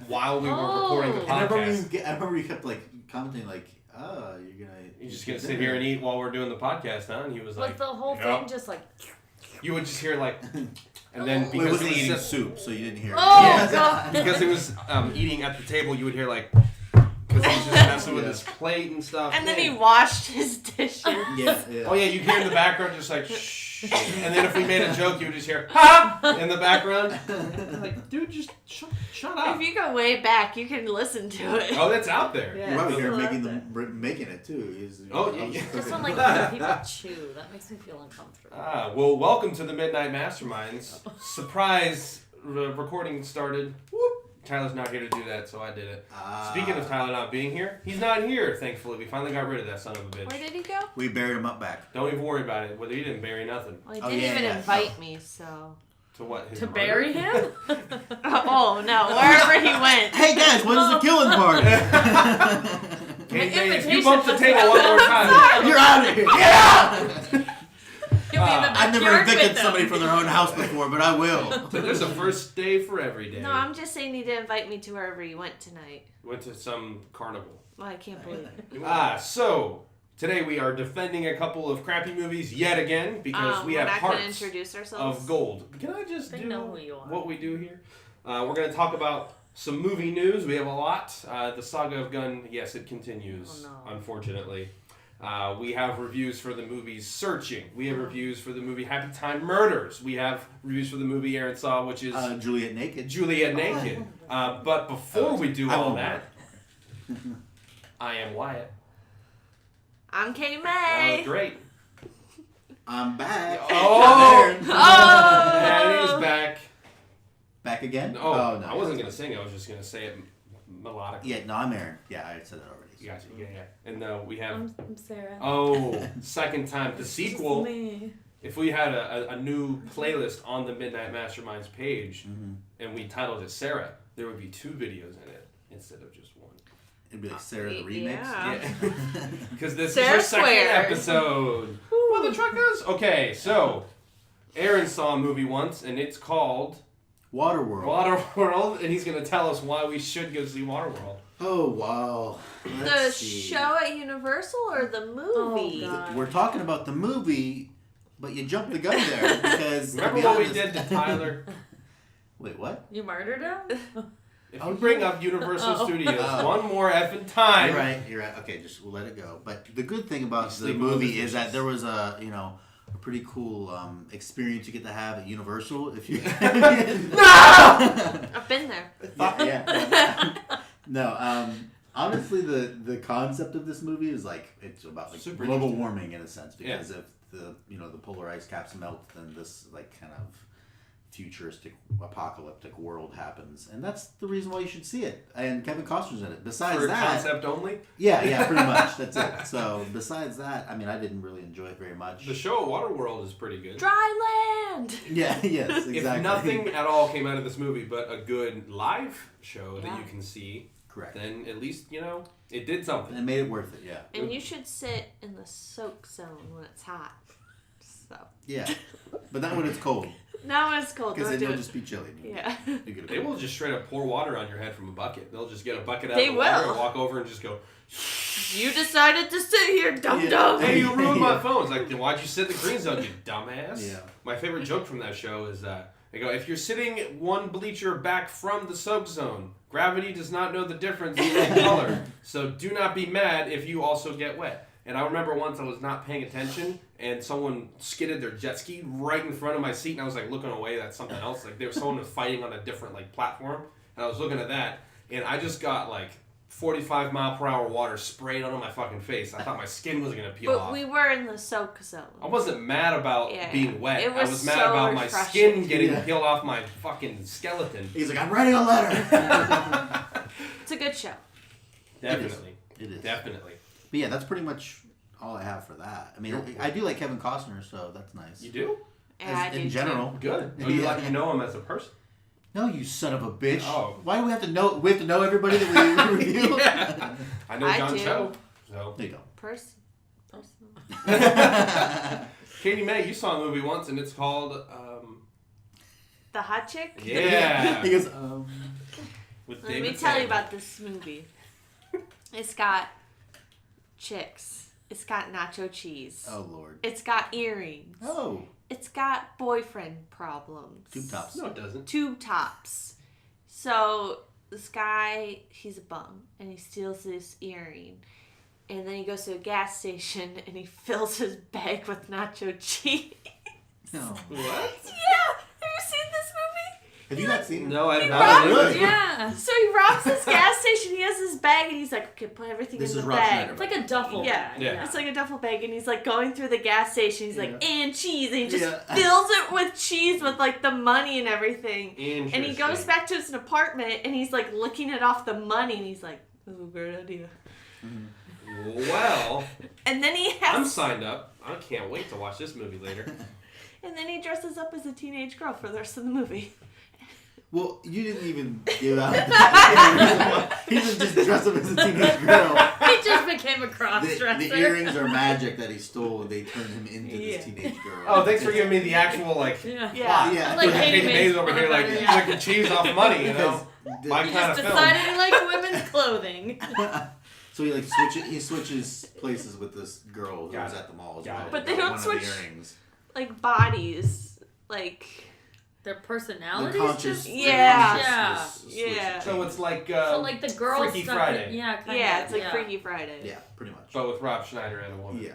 While we were recording the podcast. I remember you kept commenting you're just gonna sit here and eat while we're doing the podcast, huh? And he was like, the whole thing just you would just hear and then because it was eating eating soup, so you didn't hear. Oh God! Because it was eating at the table, you would hear because he was just messing with his plate and stuff. And then he washed his dishes. Yeah. Oh yeah, you hear in the background just shh. And then if we made a joke, you would just hear ha in the background. Dude, just shut up. If you go way back, you can listen to it. Oh, that's out there. Yeah, you're probably here making it too. Just when people chew, that makes me feel uncomfortable. Well, welcome to the Midnight Masterminds. Surprise! Recording started. Whoop. Tyler's not here to do that, so I did it. Speaking of Tyler not being here, he's not here, thankfully. We finally got rid of that son of a bitch. Where did he go? We buried him up back. Don't even worry about it. Whether he didn't bury nothing. Well, he didn't even invite me, so... To what? To bury him? Oh, no. Wherever he went. Hey, guys, when's the killing party? If you bump the table one more time... You're out of here. Get out! I've never evicted somebody from their own house before, but I will. So there's a first day for every day. No, I'm just saying he didn't invite me to wherever he went tonight. Went to some carnival. Well, I can't believe it. So today we are defending a couple of crappy movies yet again because we have hearts introduce ourselves. of gold. Can I just do know who you are. What we do here? We're going to talk about some movie news. We have a lot. The saga of Gunn, yes, it continues, unfortunately. We have reviews for the movie Searching. We have reviews for the movie Happytime Murders. We have reviews for the movie Aaron saw, which is... Juliet Naked. But before we do all that, I am Wyatt. I'm Katie May. Great. I'm back. Daddy is back. Back again? No, I wasn't going to sing. I was just going to say it melodically. Yeah, no, I'm Aaron. Yeah, I said that already. Gotcha. Yeah. And we have... I'm Sarah. Oh, second time. The sequel. If we had a new playlist on the Midnight Masterminds page and we titled it Sarah, there would be 2 videos in it instead of just one. It'd be like Sarah the remix? Yeah. Because this Sarah is our second episode. Well, the truckers. Okay, so Aaron saw a movie once and it's called... Waterworld, and he's going to tell us why we should go see Waterworld. Oh, wow. The show at Universal or the movie? Oh, we're talking about the movie, but you jumped the gun there because... Remember what we did to Tyler? Wait, what? You murdered him? If you bring up Universal Studios one more effing time... You're right. Okay, we'll let it go. But the good thing about the movie is that there was a pretty cool experience you get to have at Universal if you... No! I've been there. Yeah. No, honestly, the concept of this movie is it's about global warming in a sense because if the polar ice caps melt, then this kind of futuristic apocalyptic world happens, and that's the reason why you should see it. And Kevin Costner's in it. Besides For that, concept only. Yeah, pretty much. That's it. So besides that, I mean, I didn't really enjoy it very much. The show at Waterworld is pretty good. Dry land. Yeah. Yes. Exactly. If nothing at all came out of this movie but a good live show that you can see, correct, then at least it did something. It made it worth it. Yeah. And you should sit in the soak zone when it's hot. So. Yeah, but not when it's cold. Not when it's cold. Because then you'll just be chilly. Yeah. They will just straight up pour water on your head from a bucket. They'll just get a bucket out of the water and walk over and just go... You decided to sit here, dum-dum. Hey, you ruined my phone. It's like, then why'd you sit in the green zone, you dumbass? Yeah. My favorite joke from that show is they go, if you're sitting one bleacher back from the soak zone, gravity does not know the difference in color. So do not be mad if you also get wet. And I remember once I was not paying attention and someone skidded their jet ski right in front of my seat and I was looking away. That's something else. There was someone fighting on a different platform and I was looking at that and I just got 45 mile per hour water sprayed onto my fucking face. I thought my skin was going to peel off. But we were in the soak zone. I wasn't mad about being wet. I was mad about my skin getting peeled off my fucking skeleton. He's like, I'm writing a letter. It's a good show. Definitely. It is. Definitely. But yeah, that's pretty much all I have for that. I mean, I do like Kevin Costner, so that's nice. You do? In general. Good. Oh, you know him as a person? No, you son of a bitch. Oh. Why do we have to know? We have to know everybody that we review. Yeah. I know John Cho. So. There you go. Personal. Katie May, you saw a movie once, and it's called. The Hot Chick? Yeah. He goes, With Let me tell you about this movie. It's got chicks. It's got nacho cheese. Oh, Lord. It's got earrings. Oh. It's got boyfriend problems. Tube tops. No, it doesn't. Tube tops. So this guy, he's a bum, and he steals this earring. And then he goes to a gas station, and he fills his bag with nacho cheese. No. What? Yeah! Have you seen this movie? Have you not seen it? No, I've He not. robs- Really? Yeah. So he robs this gas station, he has his bag, and he's like, okay, put everything This in is the Rob bag. Schneider. It's like a duffel Yeah. bag. Yeah. It's like a duffel bag, and he's like going through the gas station. He's like, Yeah. and cheese, and he just Yeah. fills it with cheese with like the money and everything. Interesting. And he goes back to his apartment, and he's like looking it off the money, and he's like, "This is a great idea." Well, And then he I'm has, signed up. I can't wait to watch this movie later. and then he dresses up as a teenage girl for the rest of the movie. Well, you didn't even give out. He didn't just dress up as a teenage girl. He just became a cross-dresser. The earrings are magic that he stole. They turned him into Yeah. this teenage girl. Oh, thanks for giving me the actual Yeah. Yeah. Like Katie Katie May's May's over here like yeah. licking cheese off money, you know? Because My He kind just of film. decided he liked women's clothing. So he switches places with this girl who Got was it. at the mall as Got well. it. But they Got don't one switch- Of the earrings. Like bodies, like Their The personalities conscious. just... Yeah. Yeah. Yeah. So it's like, So like the girl Freaky stuff Friday. Yeah, kind yeah, of. it's like Freaky Friday. Yeah, pretty much. but with Rob Schneider and a woman. Yeah.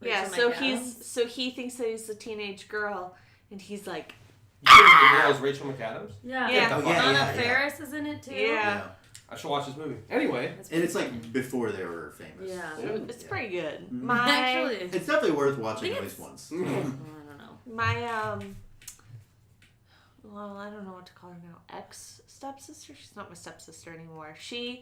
Yeah, Rachel so McAdams. he thinks that he's a teenage girl, and he's like, You think the girl is Rachel McAdams? Yeah. Yeah. Oh, yeah, Anna yeah. Faris is in it too. Yeah. I should watch this movie. Anyway. And it's like before they were famous. Yeah. Ooh. it's pretty good. Mhm. My Actually, It's definitely worth watching I at think least once. I don't know. my well, I don't know what to call her now. Ex stepsister. She's not my stepsister anymore.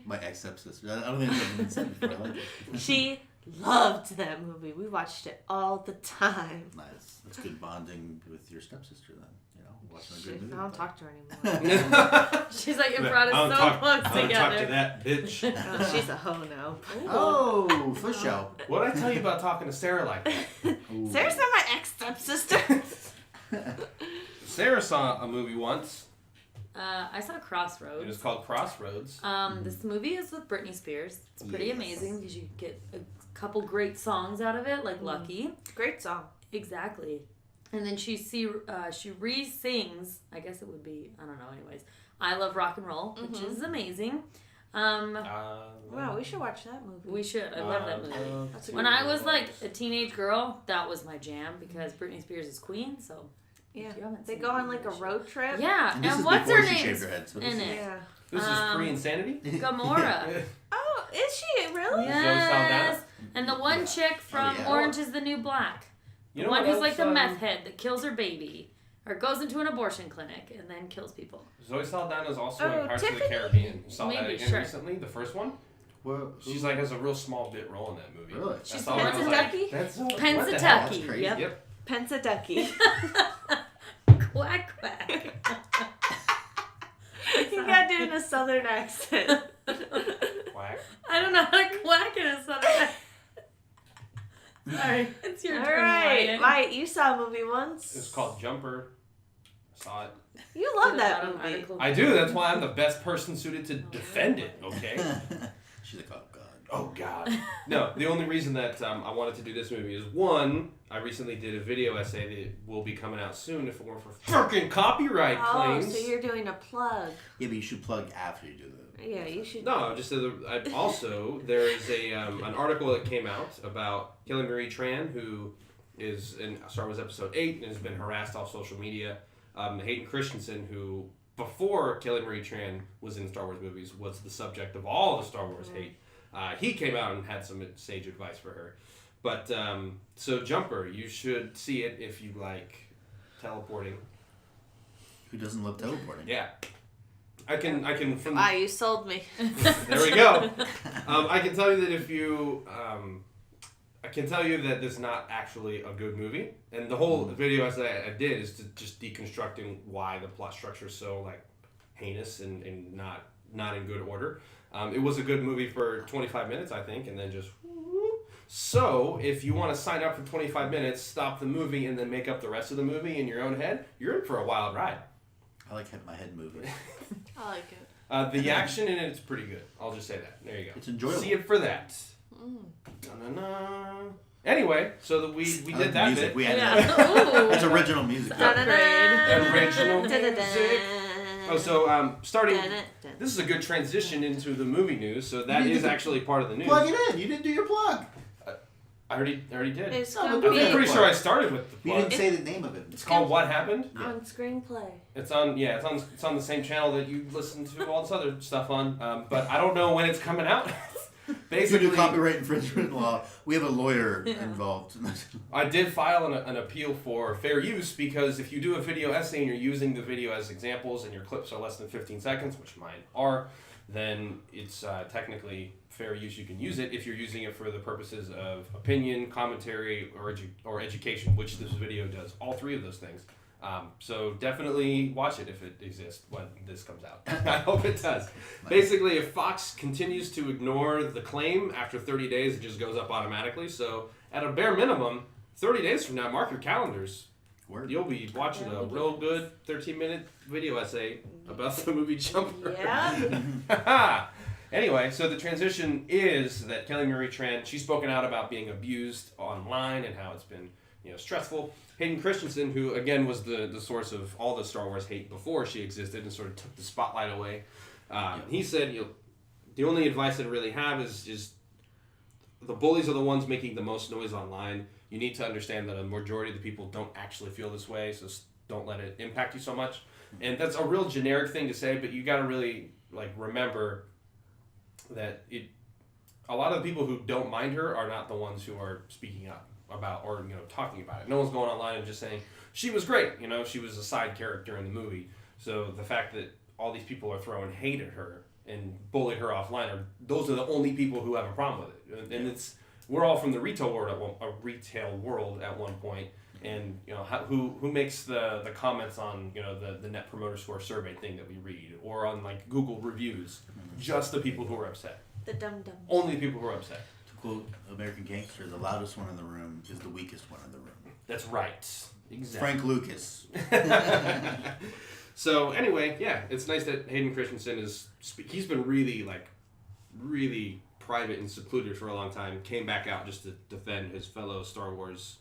My ex-stepsister. I don't think I've ever been said before. I like it. She loved that movie. We watched it all the time. Nice. That's good bonding with your stepsister then. You know, watching a Shit, good movie. I don't talk to her anymore. She's like, it brought us so close I don't talk to together. that bitch. Oh, she's a hoe now. Oh, for sure. What did I tell you about talking to Sarah like that? Ooh. Sarah's not my ex stepsister. Sarah saw a movie once. I saw It Crossroads. was called Crossroads. This movie is with Britney Spears. It's pretty Yes. amazing because you get a couple great songs out of it, like Lucky. Great song. Exactly. And then she re-sings, I guess it would be, I don't know, anyways, I Love Rock and Roll, which is amazing. Wow, we should watch that movie. We should. I love that movie. That's a When good I was like a teenage girl, that was my jam because Britney Spears is queen, so Yeah, if you haven't they seen go it, on you like a should. road trip. Yeah, And this is what's before her she name shaved her head. So this in is- it? Yeah. This is pre-insanity? Gamora. Oh, is she really? Yes. And the one chick from yeah. Orange is the New Black. You The know one what who's else, like the meth head that kills her baby. Or goes into an abortion clinic and then kills people. Zoe Saldana is also Oh, in Pirates of Tiffany? the Caribbean. Saw that Maybe, again sure. recently, the first one. Well, She's like has a real small bit role in that movie. Really? That's She's all I was Pennsatucky? like, that's what the hell? Pennsatucky. That's crazy. Yep. Yep. Pennsatucky. Quack quack. You gotta do it in a southern accent. Quack. I don't know how to quack in a southern accent. Sorry, it's your All turn. right, Wyatt. Wyatt, you saw a movie once. It's called Jumper. I saw it. You love Put that it on movie. article. I do. That's why I'm the best person suited to defend it. Okay. She's like, oh god. Oh God. No, the only reason that I wanted to do this movie is one, I recently did a video essay that will be coming out soon if it weren't for fucking copyright Oh, claims. so you're doing a plug. Yeah, but you should plug after you do the. Yeah, you should. No, just also there is a an article that came out about Kelly Marie Tran, who is in Star Wars Episode 8 and has been harassed off social media. Hayden Christensen, who before Kelly Marie Tran was in Star Wars movies, was the subject of all the Star Wars hate. He came out and had some sage advice for her. But so Jumper, you should see it if you like teleporting. Who doesn't love teleporting? Yeah. I can from Wow, you sold me. there we go. I can tell you that if you I can tell you that this is not actually a good movie, and the whole video as I did is to just deconstructing why the plot structure is so like heinous and not in good order. It was a good movie for 25 minutes, I think, and then just whoop. So if you want to sign up for 25 minutes, stop the movie, and then make up the rest of the movie in your own head, you're in for a wild ride. I like my head moving. I like it. The action in it's pretty good. I'll just say that. There you go. It's enjoyable. See it for that. Anyway, so we did that music. bit. We had Yeah. It's original music. Original music. Oh, so starting. This is a good transition into the movie news. So that is actually part of the news. Plug it in. You didn't do your plug. I already did. It's No, gonna but I'm be pretty sure I started with the You plug. didn't say the name of it. It's called What Happened. on screenplay. It's on the same channel that you listen to all this other stuff on. But I don't know when it's coming out. Basically, Due to copyright infringement law, we have a lawyer involved. I did file an appeal for fair use because if you do a video essay and you're using the video as examples and your clips are less than 15 seconds, which mine are, then it's technically fair use. You can use it if you're using it for the purposes of opinion, commentary, or education, which this video does. All three of those things. So definitely watch it if it exists when this comes out. I hope it does. Basically, if Fox continues to ignore the claim after 30 days, it just goes up automatically. So at a bare minimum, 30 days from now, mark your calendars. Word. You'll be watching a real good 13-minute video essay about the movie Jumper. Yeah. Anyway, so the transition is that Kelly Marie Tran, she's spoken out about being abused online and how it's been, stressful. Hayden Christensen, who again was the source of all the Star Wars hate before she existed and sort of took the spotlight away, he said, the only advice that I really have is the bullies are the ones making the most noise online. You need to understand that a majority of the people don't actually feel this way, so don't let it impact you so much. And that's a real generic thing to say, but you got to really remember that a lot of the people who don't mind her are not the ones who are speaking up about or talking about it. No one's going online and just saying she was great. She was a side character in the movie. So the fact that all these people are throwing hate at her and bullying her offline, those are the only people who have a problem with it. And we're all from the retail world at one point. And who makes the comments on the Net Promoter Score survey thing that we read, or on Google reviews? Just the people who are upset. The dum-dum. Only the people who are upset. To quote American Gangster, the loudest one in the room is the weakest one in the room. That's right. Exactly. Frank Lucas. So anyway, yeah, it's nice that Hayden Christensen he's been really private and secluded for a long time. Came back out just to defend his fellow Star Wars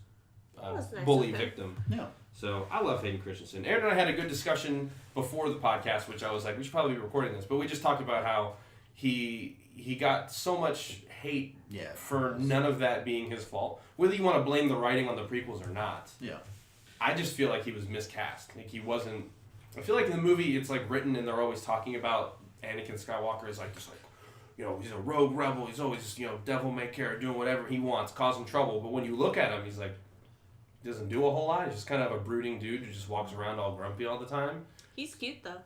Nice bully victim. Yeah. So I love Hayden Christensen. Aaron and I had a good discussion before the podcast, which I was like, we should probably be recording this, but we just talked about how he got so much hate for none of that being his fault. Whether you want to blame the writing on the prequels or not. Yeah. I just feel like he was miscast. He wasn't. I feel like in the movie it's written and they're always talking about Anakin Skywalker as he's a rogue rebel. He's always devil may care, doing whatever he wants, causing trouble. But when you look at him, he's he doesn't do a whole lot. He's just kind of a brooding dude who just walks around all grumpy all the time. He's cute though.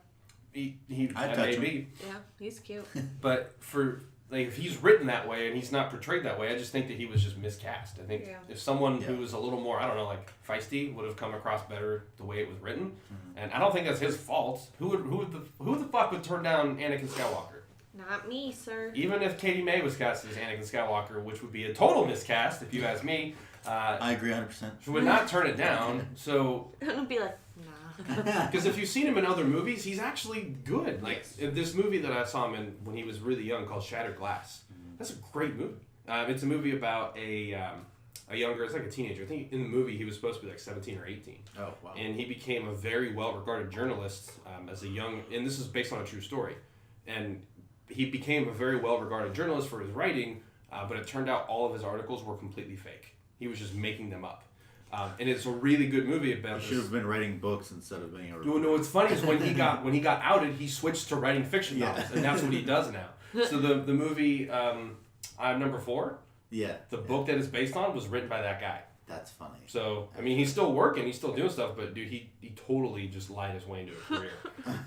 He I'd may touch be. Yeah, he's cute. But for if he's written that way and he's not portrayed that way, I just think that he was just miscast. I think if someone who was a little more, I don't know, feisty would have come across better the way it was written. Mm-hmm. And I don't think that's his fault. Who the fuck would turn down Anakin Skywalker? Not me, sir. Even if Katie May was cast as Anakin Skywalker, which would be a total miscast if you ask me. I agree 100%. She would not turn it down. So I'm gonna be like, nah. Because if you've seen him in other movies, he's actually good. In this movie that I saw him in when he was really young called Shattered Glass. That's a great movie. It's a movie about a younger, it's a teenager. I think in the movie he was supposed to be 17 or 18. Oh, wow. And he became a very well-regarded journalist as a young, and this is based on a true story. And he became a very well-regarded journalist for his writing, but it turned out all of his articles were completely fake. He was just making them up. And it's a really good movie about He should have been writing books instead of being a reporter. No, what's funny is when he got outed, he switched to writing fiction novels, and that's what he does now. So the movie, Number 4, the book that it's based on was written by that guy. That's funny. So, I mean, he's still working, he's still doing stuff, but dude, he totally just lied his way into a career.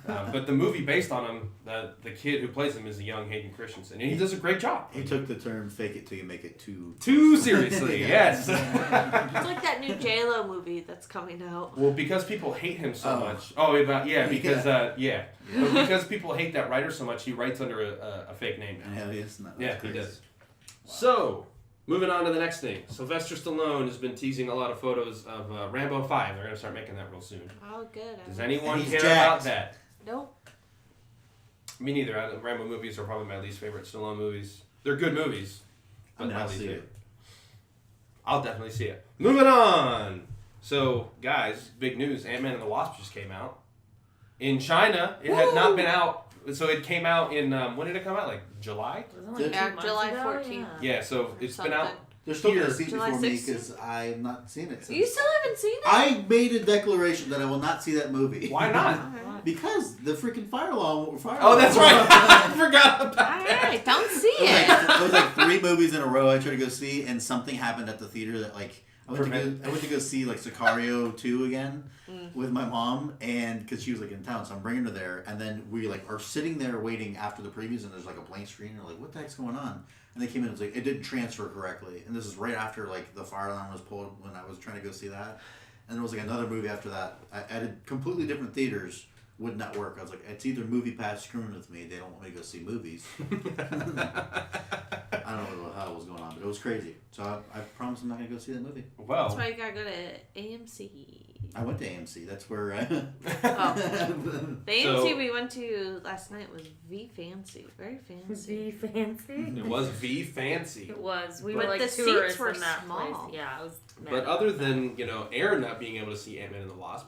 But the movie based on him, the kid who plays him is the young Hayden Christensen, and he does a great job. He took the term "fake it till you make it" too seriously. Yes. It's like that new J-Lo movie that's coming out. Well, because people hate him so much. Oh, because But because people hate that writer so much, he writes under a fake name now. Yeah, yes, no, Yeah, crazy. he does. Wow. So, moving on to the next thing. Sylvester Stallone has been teasing a lot of photos of Rambo 5. They're going to start making that real soon. Oh, good. Does anyone he's care jacked. about that? Nope. Me neither. Rambo movies are probably my least favorite Stallone movies. They're good movies. But I'll see it. I'll definitely see it. Moving on. So, guys, big news. Ant-Man and the Wasp just came out. In China, it had not been out. So it came out in, when did it come out? Like July? Yeah, July 14th. Yeah, so it's been out. They're still going Here. to see it July before me 16th? because I've not seen it. You still haven't seen it? I made a declaration that I will not see that movie. Why not? Alright. Because the freaking fire alarm. Oh, that's right. I forgot about that. Alright, don't see It it. was like 3 movies in a row I tried to go see, and something happened at the theater that like I went to go see like Sicario 2 again with my mom, and because she was like in town, so I'm bringing her there, and then we like are sitting there waiting after the previews, and there's like a blank screen, and we're like, what the heck's going on? And they came in, and it was like it didn't transfer correctly, and this is right after like the fire alarm was pulled when I was trying to go see that, and there was like another movie after that at a completely different theaters. Would not work. I was like, it's either MoviePass screwing with me. They don't want me to go see movies. I don't know what the hell was going on, but it was crazy. So I promise I'm not going to go see that movie. Well, That's why you gotta go to AMC. I went to AMC. That's where Oh. The AMC we went to last night was V-Fancy. Very fancy. fancy. it was fancy. It was. We But were like the tourists seats were in that small. place. Yeah, it was. But other than, Aaron not being able to see Ant-Man and the Wasp,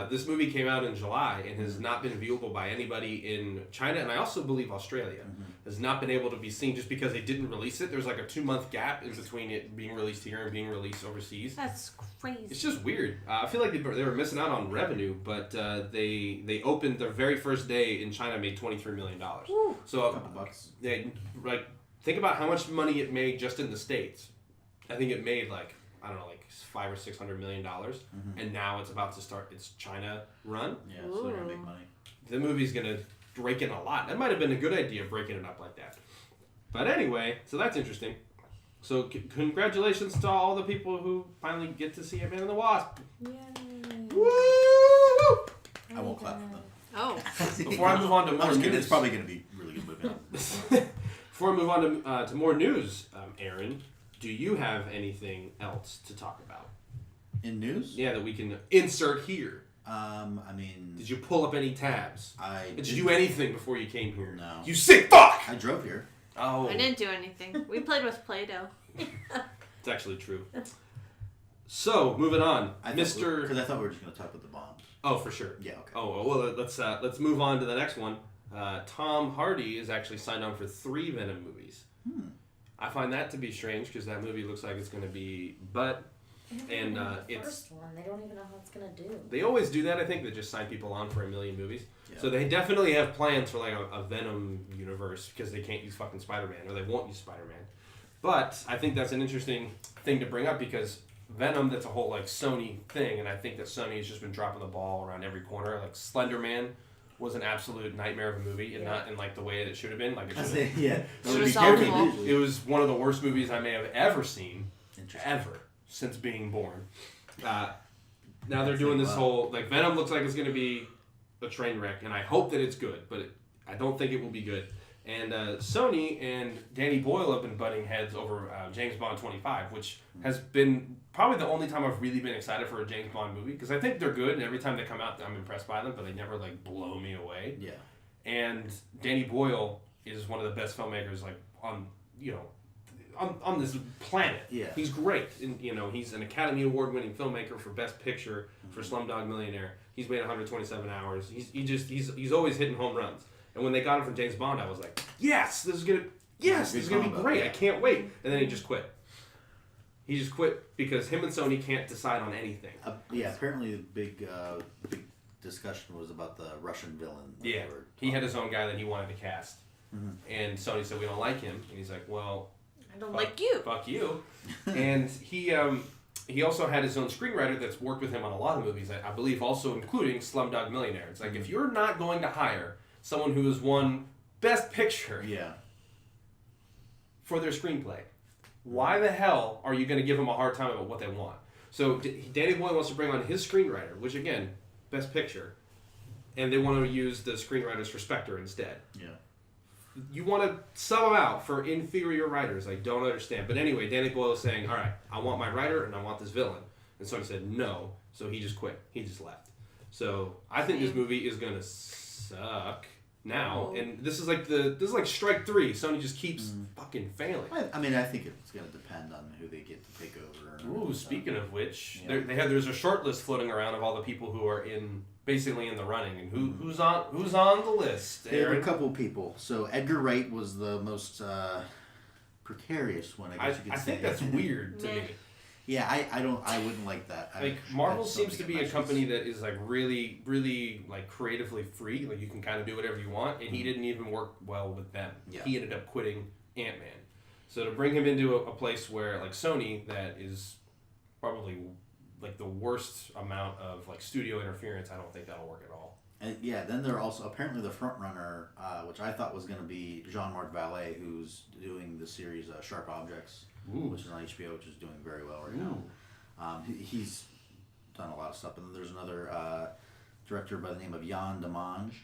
this movie came out in July and has not been viewable by anybody in China, and I also believe Australia has not been able to be seen just because they didn't release it. There's like a 2-month gap in between it being released here and being released overseas. That's crazy. It's just weird. I feel like they were missing out on revenue, but they opened their very first day in China, made $23 million. Woo. So like think about how much money it made just in the States. I think it made like $500 or $600 million, and now it's about to start its China run. Yeah, so they're gonna make money. The movie's gonna rake in a lot. That might have been a good idea, breaking it up like that. But anyway, so that's interesting. So congratulations to all the people who finally get to see Ant-Man and the Wasp. Yay. Woo! I won't clap for them. Oh. Before I move on to more I'm just kidding. news, It's probably going to be a really good movie. before I move on to more news, Aaron, do you have anything else to talk about? In news? Yeah, that we can insert here. I mean... Did you pull up any tabs? Did you do anything before you came here? No. You sick fuck! I drove here. Oh. I didn't do anything. We played with Play-Doh. It's actually true. So, moving on. Mr. Because I thought we were just going to talk about the bombs. Oh, for sure. Yeah, okay. Oh, well, let's move on to the next one. Tom Hardy is actually signed on for 3 Venom movies. I find that to be strange because that movie looks like it's going to be and it's first one. They don't even know how it's gonna do. They always do that. I think they just sign people on for 1 million movies. Yeah. So they definitely have plans for like a Venom universe because they can't use fucking Spider-Man, or they won't use Spider-Man. But I think that's an interesting thing to bring up because Venom, that's a whole like Sony thing, and I think that Sony has just been dropping the ball around every corner. Like Slender Man was an absolute nightmare of a movie, and not in like the way that it should have been. Like it should have. Yeah. It was awful. It was one of the worst movies I may have ever seen, Interesting. ever since being born. Now they're doing this whole like Venom looks like it's going to be a train wreck, and I hope that it's good, but I don't think it will be good. And Sony and Danny Boyle have been butting heads over James Bond 25, which has been probably the only time I've really been excited for a James Bond movie because I think they're good, and every time they come out, I'm impressed by them, but they never like blow me away. Yeah. And Danny Boyle is one of the best filmmakers like on this planet. Yeah. He's great. And, he's an Academy Award winning filmmaker for Best Picture for Slumdog Millionaire. He's made 127 hours. He's always hitting home runs. And when they got him from James Bond, I was like, yes, this is gonna be great. I can't wait. And then he just quit. He just quit because him and Sony can't decide on anything. Apparently the big discussion was about the Russian villain. Yeah, he had his own guy that he wanted to cast. Mm-hmm. And Sony said, we don't like him. And he's like, well... I don't like you. Fuck you. And he he also had his own screenwriter that's worked with him on a lot of movies, I believe also including Slumdog Millionaire. It's like, if you're not going to hire someone who has won Best Picture for their screenplay, why the hell are you going to give them a hard time about what they want? So Danny Boyle wants to bring on his screenwriter, which again, Best Picture, and they want to use the screenwriters for Spectre instead. Yeah. You want to sub them out for inferior writers. I don't understand. But anyway, Danny Boyle is saying, all right, I want my writer and I want this villain. And Sony said no, so he just quit. He just left. So I think this movie is going to suck now. And this is like strike 3. Sony just keeps fucking failing. I mean, I think it's going to depend on who they get to take over. Ooh, speaking of which, there's a short list floating around of all the people who are basically in the running, and who's on the list. There are a couple people. So Edgar Wright was the most precarious one, I guess you could say. I think that's weird to me. Yeah, I wouldn't like that. Marvel seems to be a company that is like really, really like creatively free. Like you can kind of do whatever you want, and he didn't even work well with them. Yeah. He ended up quitting Ant-Man. So to bring him into a place where like Sony, that is probably like the worst amount of like studio interference, I don't think that'll work at all. And then they're also apparently the front runner, which I thought was going to be Jean-Marc Vallée, who's doing the series Sharp Objects, which is on HBO, which is doing very well right now. He's done a lot of stuff, and then there's another director by the name of Yann Demange.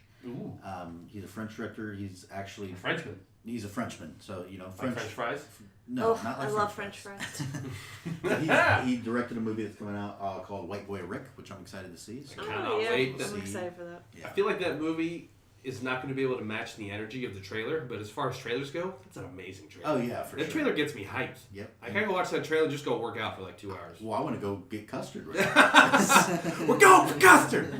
He's a French director. He's actually Frenchman. He's a Frenchman, so French fries. No, not like I love French fries. He directed a movie that's coming out called White Boy Rick, which I'm excited to see. So I cannot wait. I'm excited for that. Yeah. I feel like that movie is not going to be able to match the energy of the trailer, but as far as trailers go, it's an amazing trailer. Oh yeah, for sure. That trailer gets me hyped. Yep. I gotta go watch that trailer, just go work out for like 2 hours. Well, I want to go get custard right now. We're going for custard!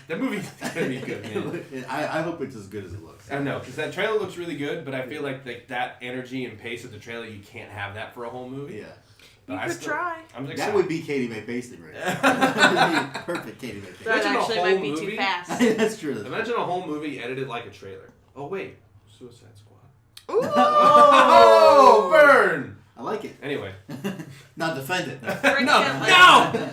That movie's gonna be good, man. I hope it's as good as it looks. I know, because that trailer looks really good, but I feel like that energy and pace of the trailer, you can't have that for a whole movie. Yeah. But you could try. That would be Katie Mae pasting right now. Perfect Katie Mae pasting. That actually might be too fast. That's true. Imagine a whole movie edited like a trailer. Oh, wait. Suicide Squad. Ooh! Oh, burn! I like it. Anyway. Now defend it. No!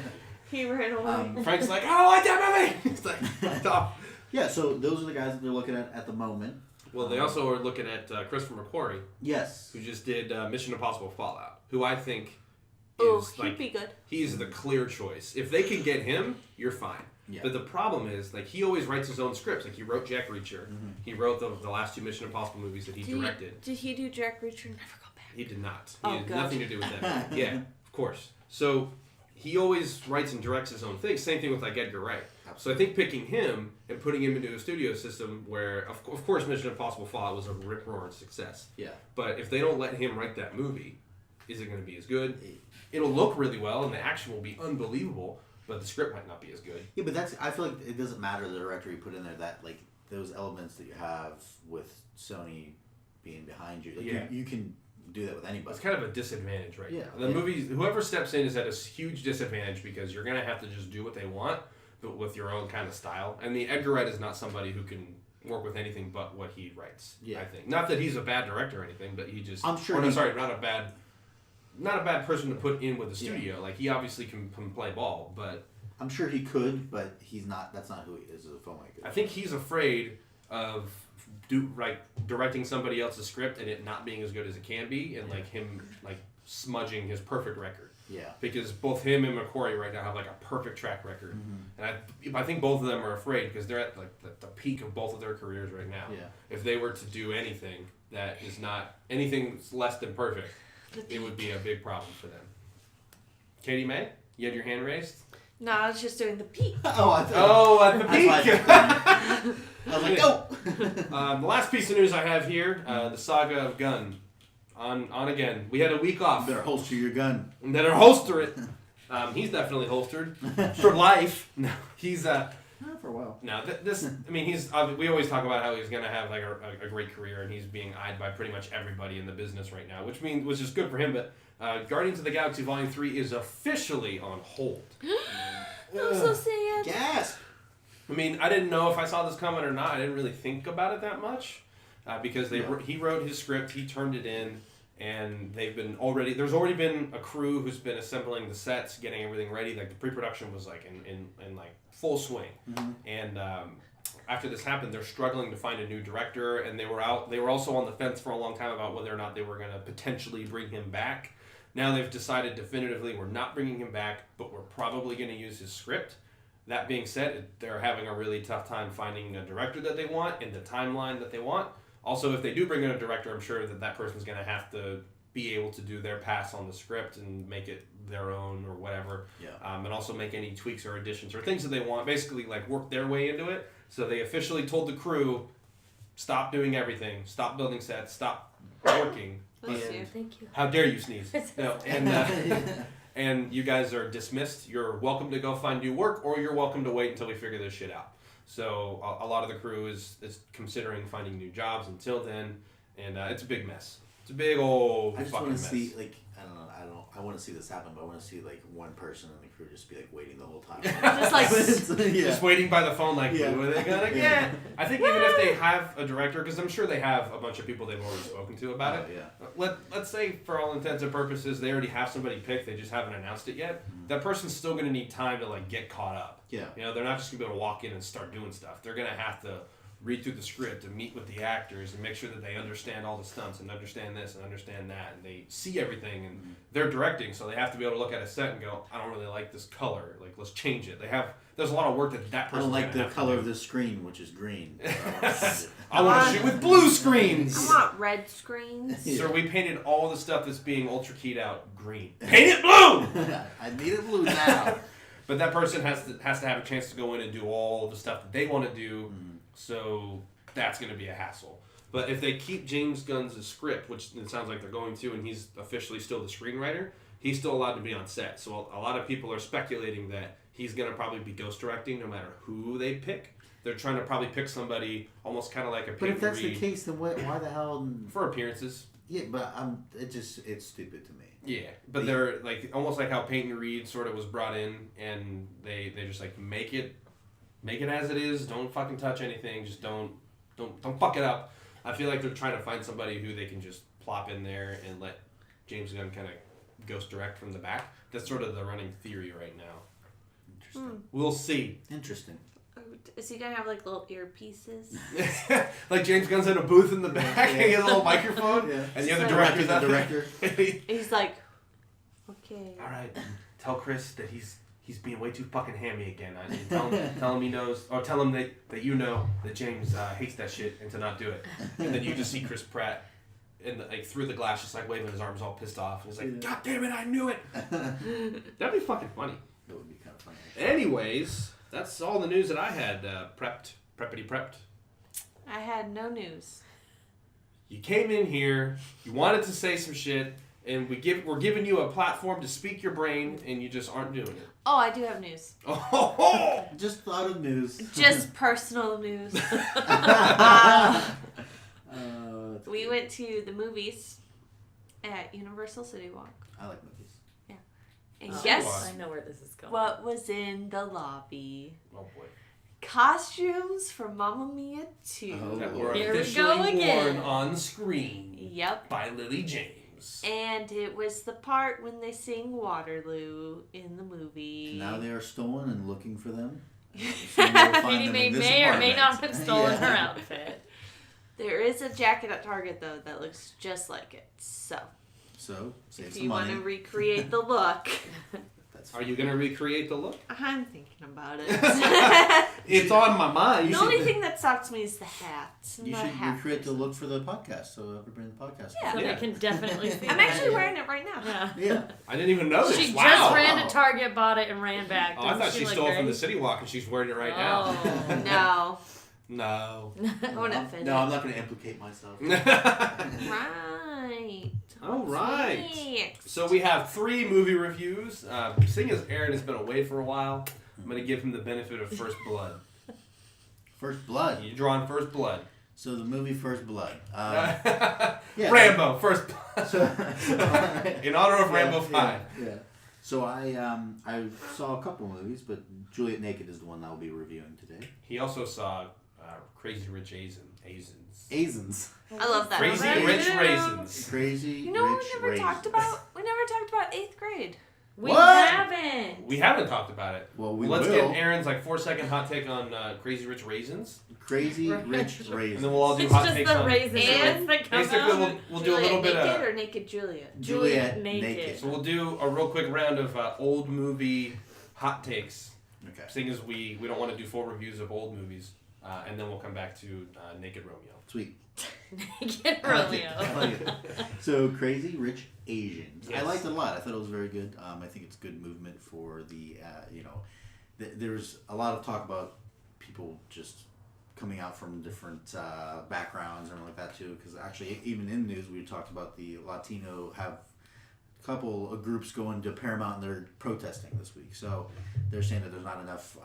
He ran away. Frank's like, oh, I like that movie! It's like, stop. Yeah, so those are the guys that they're looking at the moment. Well, they also are looking at Christopher McQuarrie. Yes. Who just did Mission Impossible Fallout. Who I think... he'd be good. He's the clear choice. If they can get him, you're fine. Yeah. But the problem is, like, he always writes his own scripts. Like, he wrote Jack Reacher. He wrote the last 2 Mission Impossible movies that he directed. Did he do Jack Reacher and Never Go Back? He did not. He had nothing to do with that. Yeah, of course. So he always writes and directs his own things. Same thing with, like, Edgar Wright. So I think picking him and putting him into a studio system where, of course, Mission Impossible Fallout was a rip-roaring success. Yeah. But if they don't let him write that movie, is it going to be as good? It'll look really well, and the action will be unbelievable, but the script might not be as good. Yeah, but I feel like it doesn't matter the director you put in there, that, like, those elements that you have with Sony being behind you. Like, you can do that with anybody. It's kind of a disadvantage right now. The movies, whoever steps in is at a huge disadvantage because you're going to have to just do what they want, but with your own kind of style. And the Edgar Wright is not somebody who can work with anything but what he writes, I think. Not that he's a bad director or anything, but he just... I'm sure not a bad person to put in with the studio. Like, he obviously can play ball, but... I'm sure he could, but he's not. That's not who he is as a filmmaker. I think he's afraid of directing somebody else's script and it not being as good as it can be, and like him smudging his perfect record. Yeah. Because both him and McQuarrie right now have like a perfect track record, and I think both of them are afraid because they're at like the peak of both of their careers right now. Yeah. If they were to do anything that is not anything less than perfect, it would be a big problem for them. Katie Mae, you had your hand raised? No, I was just doing the peak. At the peak! I was like, go! The last piece of news I have here, the saga of Gunn. On again. We had a week off. Better holster your gun. And better holster it. He's definitely holstered. For life. No, he's... for a while. No, we always talk about how he's going to have like a great career, and he's being eyed by pretty much everybody in the business right now, which is good for him, but Guardians of the Galaxy Volume 3 is officially on hold. I'm so sad. Yes! I mean, I didn't know if I saw this coming or not. I didn't really think about it that much, because he wrote his script, he turned it in, And there's already been a crew who's been assembling the sets, getting everything ready. Like the pre-production was like in like full swing. Mm-hmm. And after this happened, they're struggling to find a new director, and they were also on the fence for a long time about whether or not they were going to potentially bring him back. Now they've decided definitively we're not bringing him back, but we're probably going to use his script. That being said, they're having a really tough time finding a director that they want in the timeline that they want. Also, if they do bring in a director, I'm sure that person's going to have to be able to do their pass on the script and make it their own or whatever. Yeah. And also make any tweaks or additions or things that they want. Basically, like, work their way into it. So they officially told the crew, stop doing everything. Stop building sets. Stop working. Thank you. How dare you sneeze? No, and you guys are dismissed. You're welcome to go find new work, or you're welcome to wait until we figure this shit out. So a lot of the crew is considering finding new jobs until then, and it's a big mess. It's a big old I just fucking want to mess. see, like, I want to see this happen, but I want to see, like, one person in the crew just be, like, waiting the whole time. Just waiting by the phone, like, who are they gonna get? I think even if they have a director, because I'm sure they have a bunch of people they've already spoken to about it. Yeah. Let's say, for all intents and purposes, they already have somebody picked, they just haven't announced it yet. Mm-hmm. That person's still gonna need time to, like, get caught up. Yeah. You know, they're not just gonna be able to walk in and start doing stuff. They're gonna have to read through the script and meet with the actors and make sure that they understand all the stunts and understand this and understand that, and they see everything, and they're directing, so they have to be able to look at a set and go, I don't really like this color, like, let's change it. There's a lot of work that person. I don't like the color of the screen, which is green. I want to shoot with blue screens. I want red screens. So we painted all the stuff that's being ultra keyed out green. Paint it blue. I need it blue now. But that person has to have a chance to go in and do all the stuff that they want to do. Mm-hmm. So that's going to be a hassle. But if they keep James Gunn's script, which it sounds like they're going to, and he's officially still the screenwriter, he's still allowed to be on set. So a lot of people are speculating that he's going to probably be ghost directing no matter who they pick. They're trying to probably pick somebody almost kind of like a Peyton Reed. But if that's the case, then why the hell? For appearances. Yeah, but it's stupid to me. Yeah, but they're like almost like how Peyton Reed sort of was brought in, and they just like make it as it is. Don't fucking touch anything. Just don't fuck it up. I feel like they're trying to find somebody who they can just plop in there and let James Gunn kind of ghost direct from the back. That's sort of the running theory right now. Interesting. We'll see. Interesting. Is he gonna have like little earpieces? Like James Gunn's in a booth in the back, and he has a little microphone, and the other director's the director. He's like, okay. All right, tell Chris that he's being way too fucking hammy again. I mean, tell him he knows, or tell him that you know that James hates that shit and to not do it. And then you just see Chris Pratt through the glass, just like waving his arms, all pissed off, and he's like, God damn it, I knew it. That'd be fucking funny. That would be kind of funny. Anyways. That's all the news that I had prepped. I had no news. You came in here, you wanted to say some shit, and we're giving you a platform to speak your brain, and you just aren't doing it. Oh, I do have news. Oh, just thought of news. Just personal news. We went to the movies at Universal City Walk. I like movies. And guess I know where this is going. What was in the lobby? Oh boy. Costumes from Mamma Mia 2. That were Here officially we go again. worn on screen. Yep. By Lily James. And it was the part when they sing Waterloo in the movie. Now they are stolen and looking for them. Katie may or may not have stolen her outfit. There is a jacket at Target though that looks just like it. So save if some you money. want to recreate the look. Are you going to recreate the look? I'm thinking about it. It's on my mind. The only thing that stops me is the hat. You should recreate the look for the podcast, so everybody in the podcast. Yeah. So they can definitely see I'm actually wearing it right now. Yeah. I didn't even notice. She wow. just ran to Target, bought it, and ran back. Oh, I thought she stole it from the City Walk, and she's wearing it right now. No. No. I want to fit No, I'm not going to implicate myself. Right. All right. So we have 3 movie reviews. Seeing as Aaron has been away for a while, I'm going to give him the benefit of First Blood. First Blood? You draw on First Blood. So the movie First Blood. Rambo, First Blood. In honor of Rambo 5. Yeah. So I saw a couple movies, but Juliet Naked is the one that I'll be reviewing today. He also saw Crazy Rich Asians. I love that. Crazy movie. Rich Raisins. Crazy You know what Rich we never Raisins. talked about? We never talked about 8th grade. We What? haven't. We haven't talked about it. Well, we Let's will. get Aaron's 4-second hot take on Crazy Rich Raisins, Crazy Right. Rich and Raisins. then we'll all do It's hot just takes the on. raisins. And that come Basically, out. we'll do a little bit Naked of. or Naked Juliet? Juliet Naked. So we'll do a real quick round of old movie hot takes. Okay. Seeing as we don't want to do full reviews of old movies, and then we'll come back to Naked Romeo. Sweet. Naked I like it. Romeo. I like it. So, Crazy Rich Asians. Yes. I liked it a lot. I thought it was very good. I think it's good movement for the, there's a lot of talk about people just coming out from different backgrounds and like that too. Because actually, even in the news, we talked about the Latino have a couple of groups going to Paramount and they're protesting this week. So they're saying that there's not enough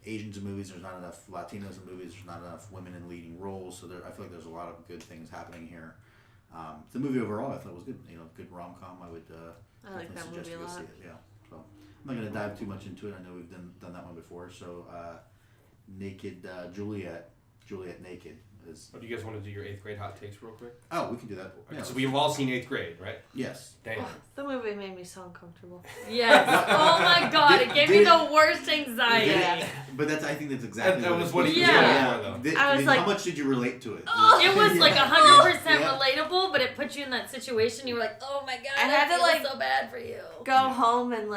Asians in movies, there's not enough Latinos in movies, there's not enough women in leading roles. So I feel like there's a lot of good things happening here. The movie overall, I thought it was good. Good rom-com. I would I like definitely that suggest movie a you go lot. see it. Yeah. So I'm not gonna dive too much into it. I know we've done that one before. So Naked Juliet Naked is. Oh, do you guys want to do your 8th grade hot takes real quick? Oh, we can do that. Okay, Yeah, so we've all seen 8th grade, right? yes. Damn. The movie made me so uncomfortable. Yes. Oh my god, it gave me Did- the worst anxiety. Yeah. But I think that's exactly That what was it's what he was Yeah. going for, though. I was like- how much did you relate to it? It was like Yeah. 100% Yeah. relatable, but it put you in that situation. You were like, "Oh my god, I had to, feel like, so bad for you." Go home and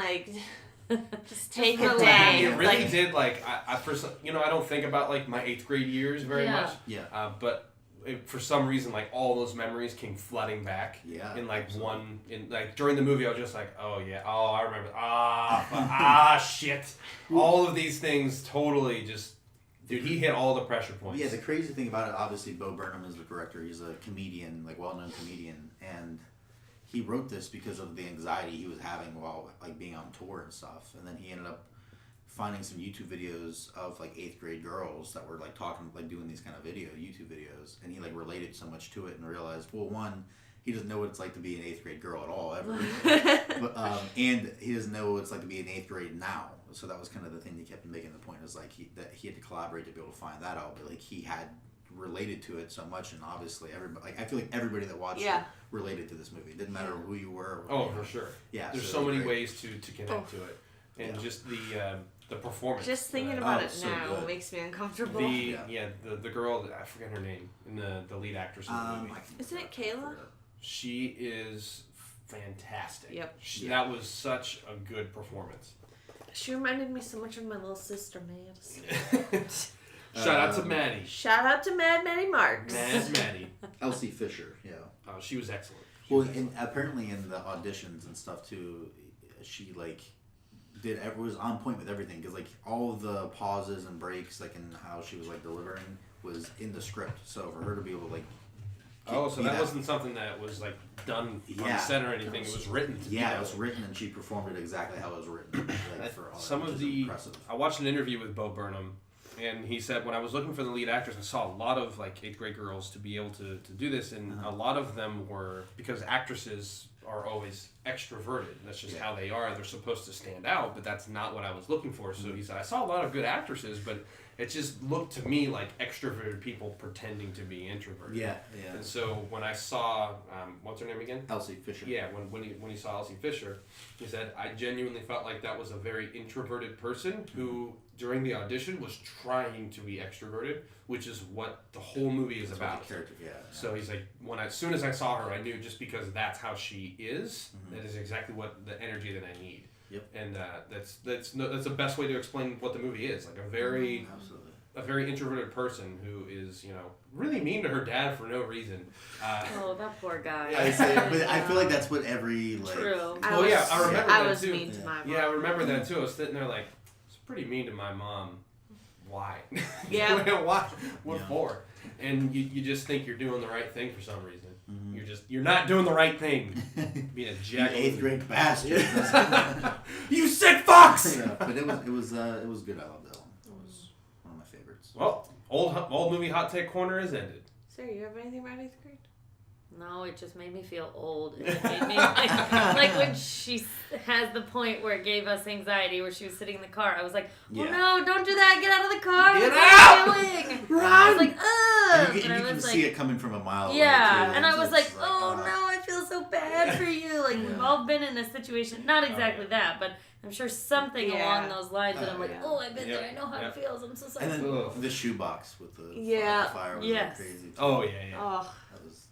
just take a relax. day. It really Like, did, I for some, I don't think about, my 8th grade years very Yeah. much. Yeah. But for some reason, all those memories came flooding back. Yeah. In absolutely. during the movie, I was just like, oh yeah, oh I remember, shit, all of these things totally just, dude, he hit all the pressure points. Yeah, the crazy thing about it, obviously, Bo Burnham is the director. He's a comedian, well-known comedian, and he wrote this because of the anxiety he was having while being on tour and stuff. And then he ended up finding some YouTube videos of 8th grade girls that were talking, doing these kind of YouTube videos, and he related so much to it and realized, well, one, he doesn't know what it's like to be an 8th grade girl at all ever, but and he doesn't know what it's like to be in 8th grade now. So that was kind of the thing he kept making the point is that he had to collaborate to be able to find that out, but he had related to it so much, and obviously everybody, I feel like everybody that watched it related to this movie. It didn't matter who you were. Oh, for sure. Yeah, There's so so many great. ways to connect to it, and just the performance. just thinking about it so now good. makes me uncomfortable. The girl, I forget her name, in the lead actress in the movie. Isn't it Kayla? She is fantastic. Yep. That was such a good performance. She reminded me so much of my little sister, Madison. Shout out to Maddie. Shout out to Mad Maddie Marks. Mad Maddie. Elsie Fisher, yeah. Oh, she was excellent. Well, and apparently in the auditions and stuff too, she was on point with everything because all of the pauses and breaks and how she was delivering was in the script. So for her to be able to So that wasn't something that was done on set or anything. It was written. It was written, and she performed it exactly how it was written. For all Some that, of which is the impressive. I watched an interview with Bo Burnham, and he said when I was looking for the lead actors, I saw a lot of 8th grade girls to be able to do this, and a lot of them were because actresses are always extroverted. That's just how they are. They're supposed to stand out, but that's not what I was looking for. So he said I saw a lot of good actresses, but it just looked to me like extroverted people pretending to be introverted. Yeah. And so when I saw, what's her name again? Elsie Fisher. Yeah, when he saw Elsie Fisher, he said, I genuinely felt like that was a very introverted person who, during the audition, was trying to be extroverted, which is what the whole movie is about. The character, yeah. So he's like, as soon as I saw her, I knew just because that's how she is, that is exactly what the energy that I need. Yep. And that's the best way to explain what the movie is. A very introverted person who is, really mean to her dad for no reason. Oh, that poor guy. But I feel like that's what every True. I remember I that was too. mean to my mom. Yeah, I remember that too. I was sitting there it's pretty mean to my mom. Why? Yeah. Why? What for? And you just think you're doing the right thing for some reason. You're not doing the right thing. Being a jack. You 8th grade bastard. You sick fox! Yeah, but it was good. I loved that one. It was one of my favorites. Well, old movie hot take corner is ended. Sir, you have anything about 8th grade? No, it just made me feel old. It made me like when she has the point where it gave us anxiety, where she was sitting in the car. I was like, oh no, don't do that! Get out of the car! Get What are you doing? Run! I was like, ugh! And you can see it coming from a mile away. Yeah, too, and I was like, it's oh no, I feel so bad for you. Like we've all been in a situation, not exactly that, but I'm sure something along those lines. And I'm like, oh, I've been there. I know how it feels. I'm so sorry. And then the shoebox with the fire was like crazy. Too. Oh yeah. Oh. That was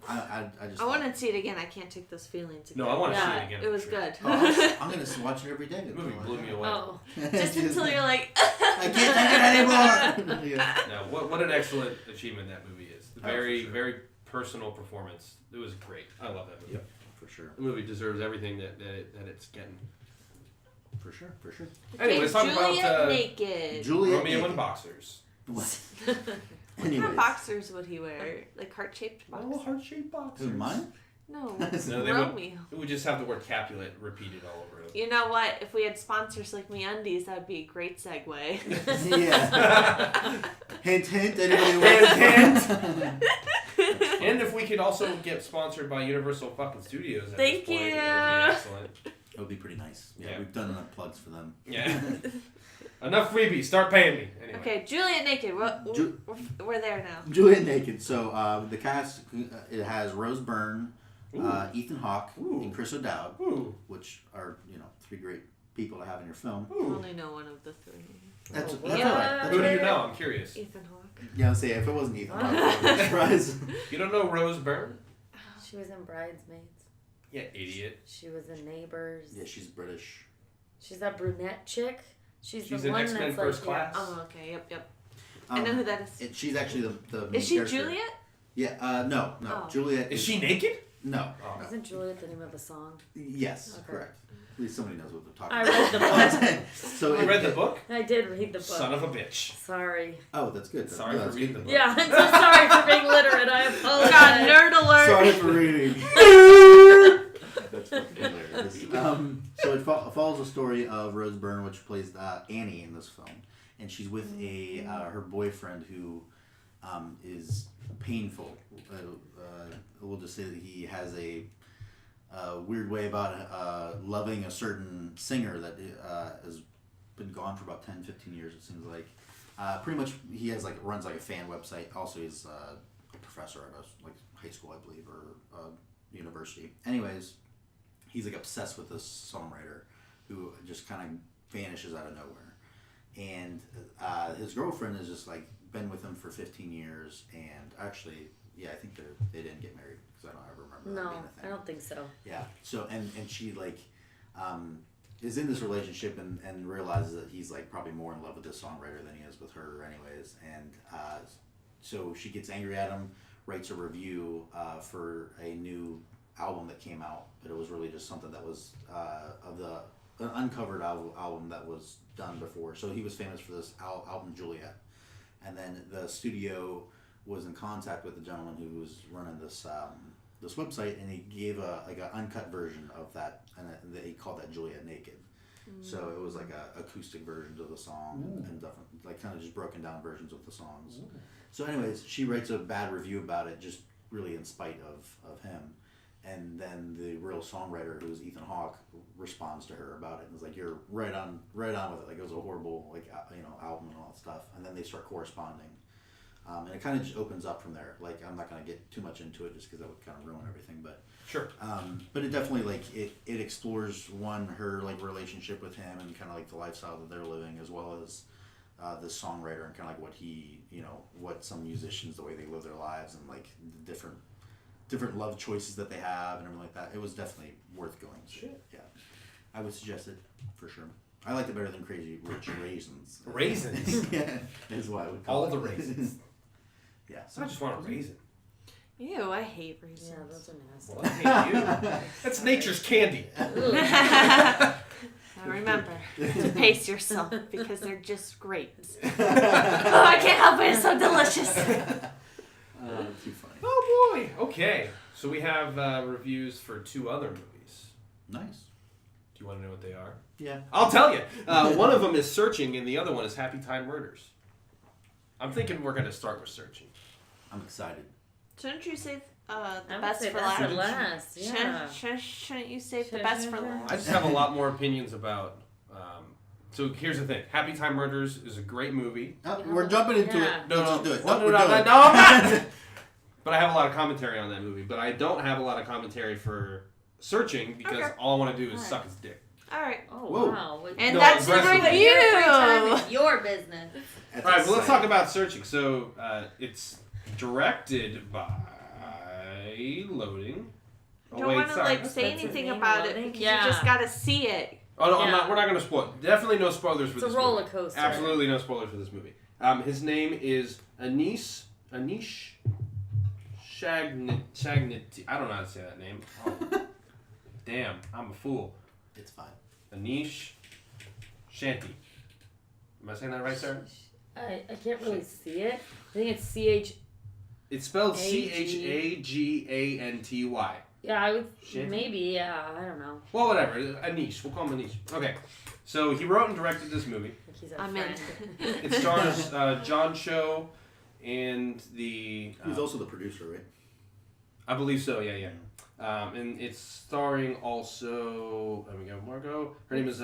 I just. I want to see it again. I can't take those feelings again. No, I want to see it again. It was good. I'm gonna watch it every day. The movie blew me away. Oh, just until you're like, I can't take it anymore. No, what an excellent achievement that movie is. Very personal performance. It was great. I love that movie. Yep, for sure. The movie deserves everything that it's getting. For sure. Anyway, let's talk about naked. Juliet Romeo naked. and boxers. What kind of boxers would he wear? Like heart-shaped boxers? Oh, heart-shaped boxers. Who, mine? No, they Romeo. would just have the word Capulet repeated all over it. You know what? If we had sponsors like MeUndies, that would be a great segue. Yeah. Hint, hint. Anybody Hint. And if we could also get sponsored by Universal fucking Studios at Thank this point, you. that would be excellent. It would be pretty nice. Yeah, Yeah. we've done enough plugs for them. Yeah. Enough freebies. Start paying me. Anyway. Okay, Juliet naked. We're there now. Juliet naked. So the cast, it has Rose Byrne, Ethan Hawke, and Chris O'Dowd, which are three great people to have in your film. I only know one of the three. That's Who all right. do you know? I'm curious. Ethan Hawke. Yeah, I'll say if it wasn't Ethan Hawke, I would be surprised. You don't know Rose Byrne? she was in Bridesmaids. Yeah, idiot. She was in Neighbors. Yeah, she's British. She's that brunette chick. She's the in one X-Men that's First like, Class. Oh, okay. Yep. I know who that is. She's actually the main Is she character. Juliet? Yeah. No. Oh. Juliet. Is she naked? No. Oh. Isn't Juliet the name of a song? Yes, Okay. correct. At least somebody knows what they're talking I about. read the book. So You read the book? I did read the book. Son of a bitch. Sorry. Oh, that's good. Sorry for that's reading good. the book. Yeah, I'm so sorry for being literate. I apologize. God, nerd alert. Sorry for reading. That's fucking hilarious. So it follows the story of Rose Byrne, which plays Annie in this film, and she's with her boyfriend who is painful. We'll just say that he has a weird way about loving a certain singer that has been gone for about 10, 15 years. It seems like. Pretty much, he has runs a fan website. Also, he's a professor at a high school, I believe, or university. Anyways, he's obsessed with this songwriter who just kind of vanishes out of nowhere. And his girlfriend has just been with him for 15 years. And actually, I think they didn't get married because I don't ever remember that being a thing. I don't think so. Yeah. So and she is in this relationship and realizes that he's probably more in love with this songwriter than he is with her anyways. And so she gets angry at him, writes a review for a new album that came out, but it was really just something that was an uncovered album that was done before. So he was famous for this album Juliet. And then the studio was in contact with the gentleman who was running this this website, and he gave an uncut version of that, and he called that Juliet Naked. So it was a acoustic version of the song and different, kind of just broken down versions of the songs. So anyways, she writes a bad review about it, just really in spite of him. And then the real songwriter, who's Ethan Hawke, responds to her about it and is like, "You're right on with it. It was a horrible album and all that stuff." And then they start corresponding. And it kind of just opens up from there. I'm not going to get too much into it just because that would kind of ruin everything. But sure. But it definitely it explores her relationship with him and kind of the lifestyle that they're living, as well as the songwriter and kind of what he what some musicians, the way they live their lives, and the different love choices that they have and everything like that. It was definitely worth going to. Shit. Yeah, I would suggest it for sure. I liked it better than Crazy Rich Raisins. Raisins? Yeah, is what I would call All it. the raisins. Yeah. I just want a raisin. Ew, I hate raisins. Yeah, those are nasty. Well, I hate you. That's nature's candy. Now remember to pace yourself because they're just grapes. Oh, I can't help it. It's so delicious. Too funny. Oh boy. Okay. So we have reviews for 2 other movies. Nice. Do you want to know what they are? Yeah. I'll tell you. One of them is Searching, and the other one is Happytime Murders. I'm thinking we're going to start with Searching. I'm excited. Shouldn't you say the I would best say for best last. for last. Yeah. Shouldn't you save the best for last? I just have a lot more opinions about. So here's the thing: Happytime Murders is a great movie. We're jumping into it. No, Let's just do it. No, We're doing it. no, I'm not. But I have a lot of commentary on that movie. But I don't have a lot of commentary for Searching because all I want to do is suck his dick. All right. Oh, Whoa. wow. And No, that's the aggressively. review. Your free time is your business. That's All right, well, let's talk exciting. about Searching. So it's directed by Loading. Don't want to sorry. say That's his anything name, about it Loading? because Yeah. you just gotta see it. Oh no, Yeah. we're not going to spoil. Definitely no spoilers for It's a this roller movie. coaster. Absolutely no spoilers for this movie. His name is Anish Shagnity. I don't know how to say that name. Oh. Damn, I'm a fool. It's fine. Anish Shanti. Am I saying that right, sir? I can't really see it. I think it's CH. It's spelled A-G. Chaganty. Yeah, I would. Shanty? Maybe, yeah. I don't know. Well, whatever. Anish. We'll call him Anish. Okay. So he wrote and directed this movie. I think he's our I'm in. friend. It stars John Cho and the... He's also the producer, right? I believe so, yeah. And it's starring also... There we go, Margot. Her name is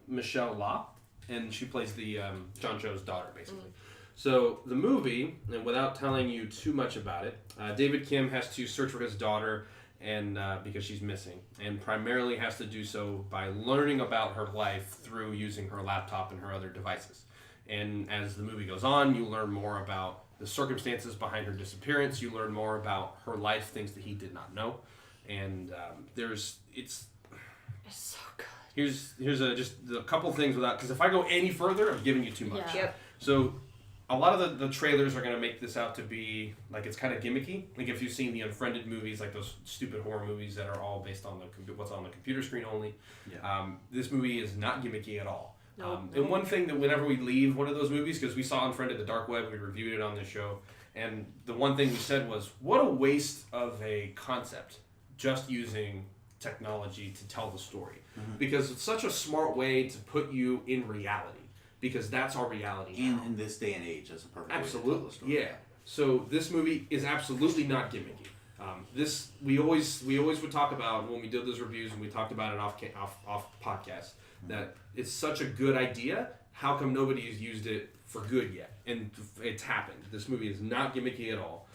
Michelle La, and she plays the John Cho's daughter, basically. So the movie, and without telling you too much about it, David Kim has to search for his daughter and because she's missing, and primarily has to do so by learning about her life through using her laptop and her other devices. And as the movie goes on, you learn more about the circumstances behind her disappearance. You learn more about her life, things that he did not know. And it's so good. here's just a couple things without, because if I go any further, I'm giving you too much. Yeah. Yep. So a lot of the trailers are going to make this out to be like it's kind of gimmicky. Like if you've seen the Unfriended movies, like those stupid horror movies that are all based on what's on the computer screen only. Yeah. This movie is not gimmicky at all. Nope. And one thing that whenever we leave one of those movies, because we saw Unfriended the Dark Web, we reviewed it on this show, and the one thing we said was, what a waste of a concept just using technology to tell the story. Mm-hmm. Because it's such a smart way to put you in reality. Because that's our reality now. And in this day and age, that's a perfect way to tell Absolutely, the story. yeah. So this movie is absolutely not gimmicky. This we always would talk about when we did those reviews, and we talked about it off podcast, that it's such a good idea. How come nobody has used it for good yet? And it's happened. This movie is not gimmicky at all.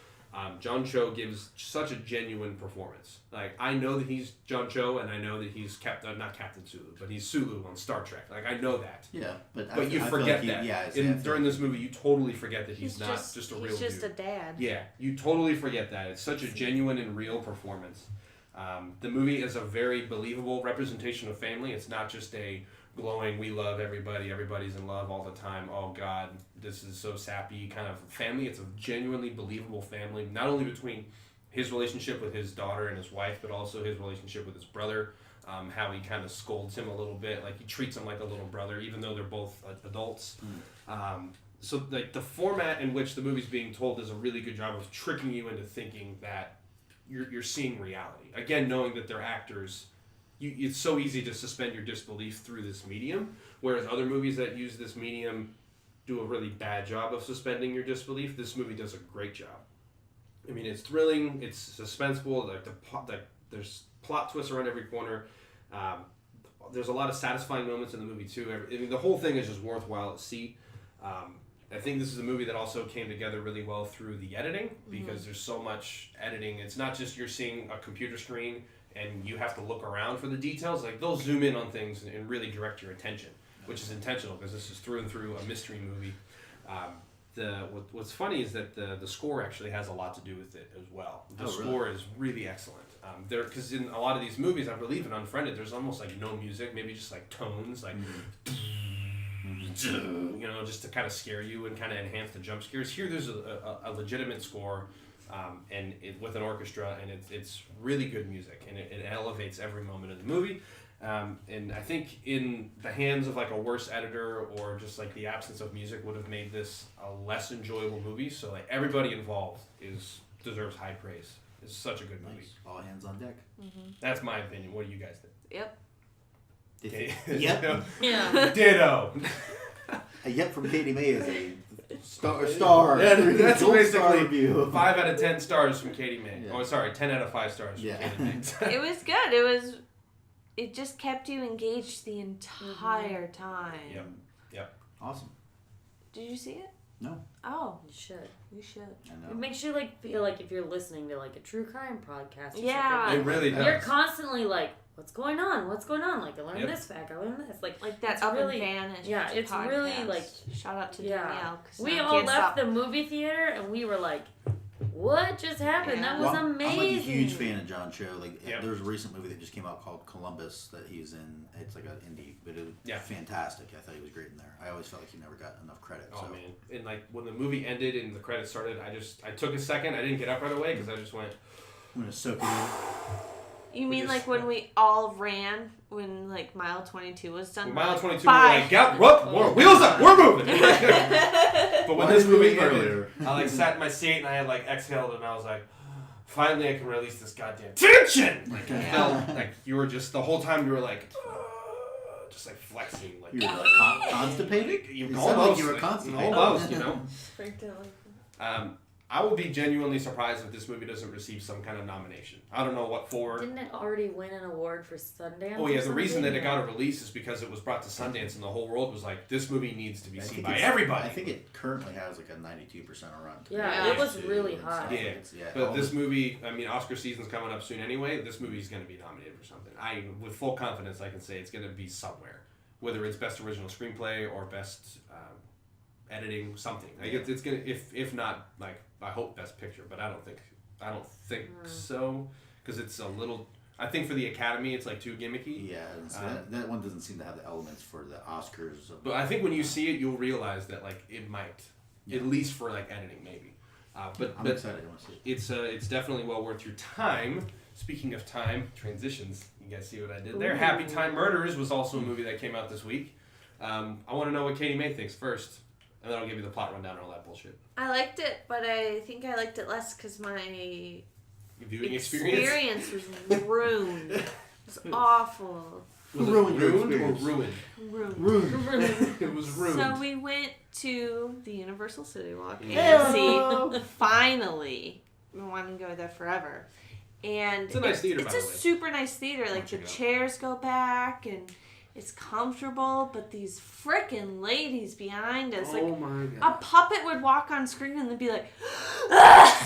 John Cho gives such a genuine performance. Like, I know that he's John Cho, and I know that he's not Captain Sulu, but he's Sulu on Star Trek. Like, I know that. Yeah, but You I feel forget like that. Yeah, During this movie, you totally forget that he's not just a real He's just dude. a dad. Yeah, you totally forget that. It's such a genuine and real performance. The movie is a very believable representation of family. It's not just a glowing, we love everybody, everybody's in love all the time, oh God, this is so sappy kind of family. It's a genuinely believable family, not only between his relationship with his daughter and his wife, but also his relationship with his brother, how he kind of scolds him a little bit, like he treats him like a little brother, even though they're both adults. So like the format in which the movie's being told does a really good job of tricking you into thinking that you're seeing reality. Again, knowing that they're actors, it's so easy to suspend your disbelief through this medium, whereas other movies that use this medium do a really bad job of suspending your disbelief. This movie does a great job. I mean, it's thrilling, it's suspenseful, there's plot twists around every corner. There's a lot of satisfying moments in the movie too. I mean, the whole thing is just worthwhile to see. I think this is a movie that also came together really well through the editing, because there's so much editing. It's not just you're seeing a computer screen and you have to look around for the details. Like, they'll zoom in on things and really direct your attention, which is intentional because this is through and through a mystery movie. What's funny is that the score actually has a lot to do with it as well. The score is really excellent. Because in a lot of these movies, I believe in Unfriended, there's almost like no music, maybe just like tones, like just to kind of scare you and kind of enhance the jump scares. Here, there's a legitimate score. And with an orchestra, and it's really good music, and it elevates every moment of the movie. And I think in the hands of like a worse editor or just like the absence of music would have made this a less enjoyable movie. So like everybody involved deserves high praise. It's such a good movie. Nice. All hands on deck. That's my opinion. What do you guys think? Yep. Yep. Yeah. Ditto. A yep from Katie May is a Star. Yeah, that's Gold basically star review. 5 out of 10 stars from Katie May. Yeah. Oh, sorry, 10 out of 5 stars Yeah. from Katie May. It was good. It just kept you engaged the entire time. Yep. Awesome. Did you see it? No. Oh, You should. you should. I know. It makes you feel like if you're listening to a true crime podcast. Or Yeah. something. It really does. You're constantly what's going on? What's going on? I learned this fact. I learned this. Like that it's Up really, and Vanish. Yeah, it's podcast. really shout out to yeah. Danielle. We all left the movie theater and we were like, "What just happened? Yeah. That was Well, amazing." I'm like a huge fan of John Cho. Yep. There's a recent movie that just came out called Columbus that he's in. It's like an indie, but it was fantastic. I thought he was great in there. I always felt like he never got enough credit. Oh so. man! And when the movie ended and the credits started, I took a second. I didn't get up right away because I just went. I'm gonna soak it in. You mean when we all ran when mile 22 was done? When mile 22, Bye. we're wheels up, we're moving. But when this movie ended, earlier? I sat in my seat and I had exhaled and I was like, finally I can release this goddamn tension. I felt like you were just the whole time you were just flexing. You were constipated? You sounded like you were constipated. Almost, Freaked out. I will be genuinely surprised if this movie doesn't receive some kind of nomination. I don't know what for. Didn't it already win an award for Sundance? Oh yeah, the reason that it got a release is because it was brought to Sundance and the whole world was like, this movie needs to be seen by everybody. I think it currently has a 92% run. Yeah, it was really high. Yeah, but this movie, Oscar season's coming up soon anyway. This movie's going to be nominated for something. with full confidence, I can say it's going to be somewhere. Whether it's Best Original Screenplay or Best Editing, something. It's going to, if not, I hope Best Picture, but I don't think so, because it's a little. I think for the Academy, it's too gimmicky. Yeah, that one doesn't seem to have the elements for the Oscars. But I think when you see it, you'll realize that it might, at least for editing, maybe. But I'm excited. I want to see it. It's definitely well worth your time. Speaking of time, transitions. You guys see what I did there? Happytime Murders was also a movie that came out this week. I want to know what Katie May thinks first, and then I'll give you the plot rundown and all that bullshit. I liked it, but I think I liked it less because my viewing experience was ruined. It was awful. Was it Ruined your ruined or experience. ruined? Ruined. It was ruined. So we went to the Universal City Walk Hello. AMC. Finally, we wanted to go there forever. And it's a nice theater, by the way. It's a super nice theater. I'll The check it out. chairs go back and it's comfortable, but these frickin' ladies behind us, Oh my god. a puppet would walk on screen and they'd be like,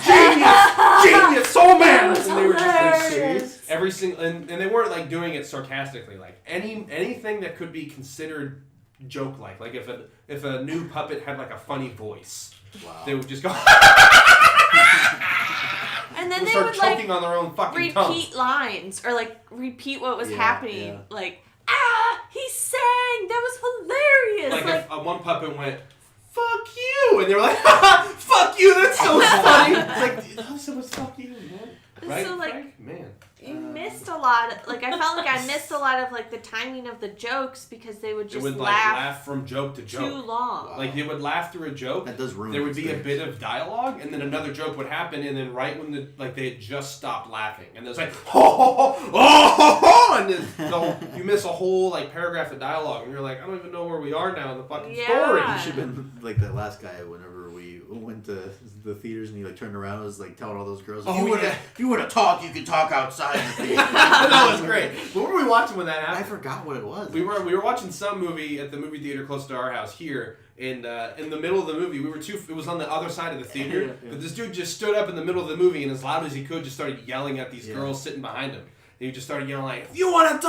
Genius, soul man! It was And they were just hilarious. every single, and they weren't doing it sarcastically. Anything that could be considered joke like if a new puppet had a funny voice, Wow. they would just go. and then They'll they start would choking on their own fucking tongues. repeat lines or repeat what was Yeah, happening. yeah. He sang. That was hilarious. If one puppet went, "Fuck you," and they were like, "Fuck you, that's so funny." It's all so much "fuck you," man. Right? So, Frank? Man. You missed a lot. I felt like I missed a lot of the timing of the jokes because they would It just would laugh from joke to joke. too long. Wow. They would laugh through a joke. That does ruin. There the would be a experience. bit of dialogue, and then another joke would happen, and then right when they had just stopped laughing, and it was oh, and then you miss a whole paragraph of dialogue, and you're like, I don't even know where we are now in the fucking story. Yeah. You should have been like that last guy whenever we went to the theaters and he turned around and was telling all those girls, if you would have talked, you could talk outside the theater. That was great. What were we watching when that happened? I forgot what it was. We were watching some movie at the movie theater close to our house here, and in the middle of the movie, it was on the other side of the theater, Yeah. but this dude just stood up in the middle of the movie and as loud as he could just started yelling at these girls sitting behind him. And he just started yelling if you want to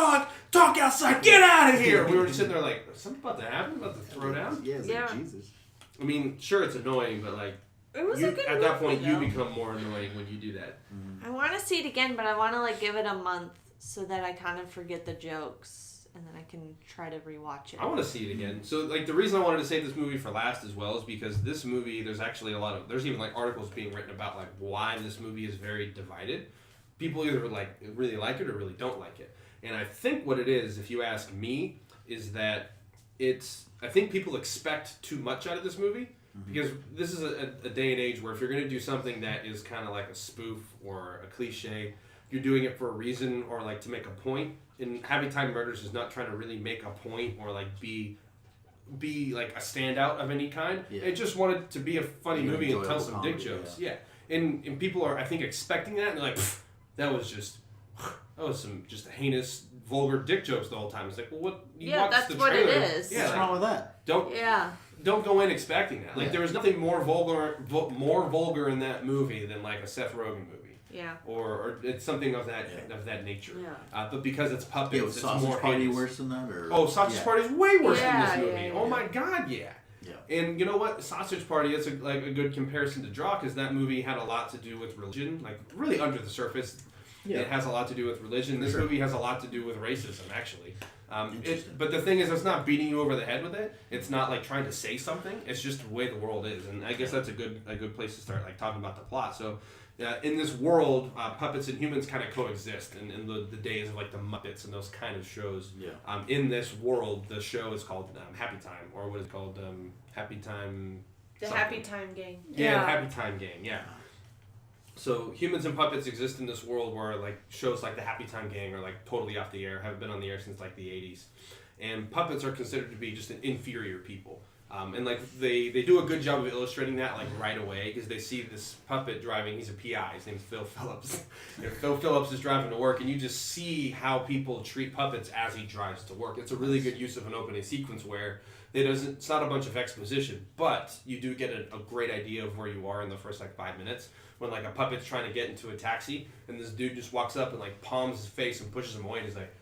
talk outside, get out of here! We were just sitting there is something about to happen? About to throw down? Yeah, it's Yeah. Jesus. I mean, sure, it's annoying, but It was a good at that point, movie, you though. become more annoying when you do that. I want to see it again, but I want to give it a month so that I kind of forget the jokes and then I can try to rewatch it. I want to see it again. So, the reason I wanted to save this movie for last as well is because this movie, there's actually there's even articles being written about why this movie is very divided. People either really like it or really don't like it. And I think what it is, if you ask me, is that I think people expect too much out of this movie. Because this is a day and age where if you're going to do something that is kind of like a spoof or a cliche, you're doing it for a reason or to make a point. And Happytime Murders is not trying to really make a point or be be like a standout of any kind. Yeah. It just wanted to be a funny movie and tell some dick comedy, jokes. Yeah. And people are, I think, expecting that, and they're like, that was some just heinous, vulgar dick jokes the whole time. It's like, well, what? You watch that's the what trailer. it is. Yeah, What's wrong with that? Don't go in expecting that. Like there was nothing more vulgar in that movie than like a Seth Rogen movie. Yeah. Or it's something of that nature. Yeah. But because it's puppets, was it's Sausage more Party heinous. worse than that? Or Sausage Party is way worse than this Yeah, movie. yeah, Oh my god, yeah. Yeah. And you know what? Sausage Party is a good comparison to draw because that movie had a lot to do with religion, like really under the surface. Yeah. It has a lot to do with religion. This movie has a lot to do with racism, actually. But the thing is, it's not beating you over the head with it. It's not like trying to say something. It's just the way the world is, and I guess that's a good place to start, like talking about the plot. So, in this world, puppets and humans kind of coexist. In the days of like the Muppets and those kind of shows. Yeah. In this world, the show is called Happytime, or what is it called? Happytime. The Happytime Gang. Yeah, Happytime Gang. Yeah. So humans and puppets exist in this world where like shows like the Happytime Gang are like totally off the air, haven't been on the air since like the 80s. And puppets are considered to be just an inferior people. And like they do a good job of illustrating that like right away because they see this puppet driving, he's a PI, his name's Phil Phillips. And Phil Phillips is driving to work and you just see how people treat puppets as he drives to work. It's a really good use of an opening sequence where it's not a bunch of exposition, but you do get a great idea of where you are in the first like 5 minutes. When like a puppet's trying to get into a taxi and this dude just walks up and like palms his face and pushes him away and he's like,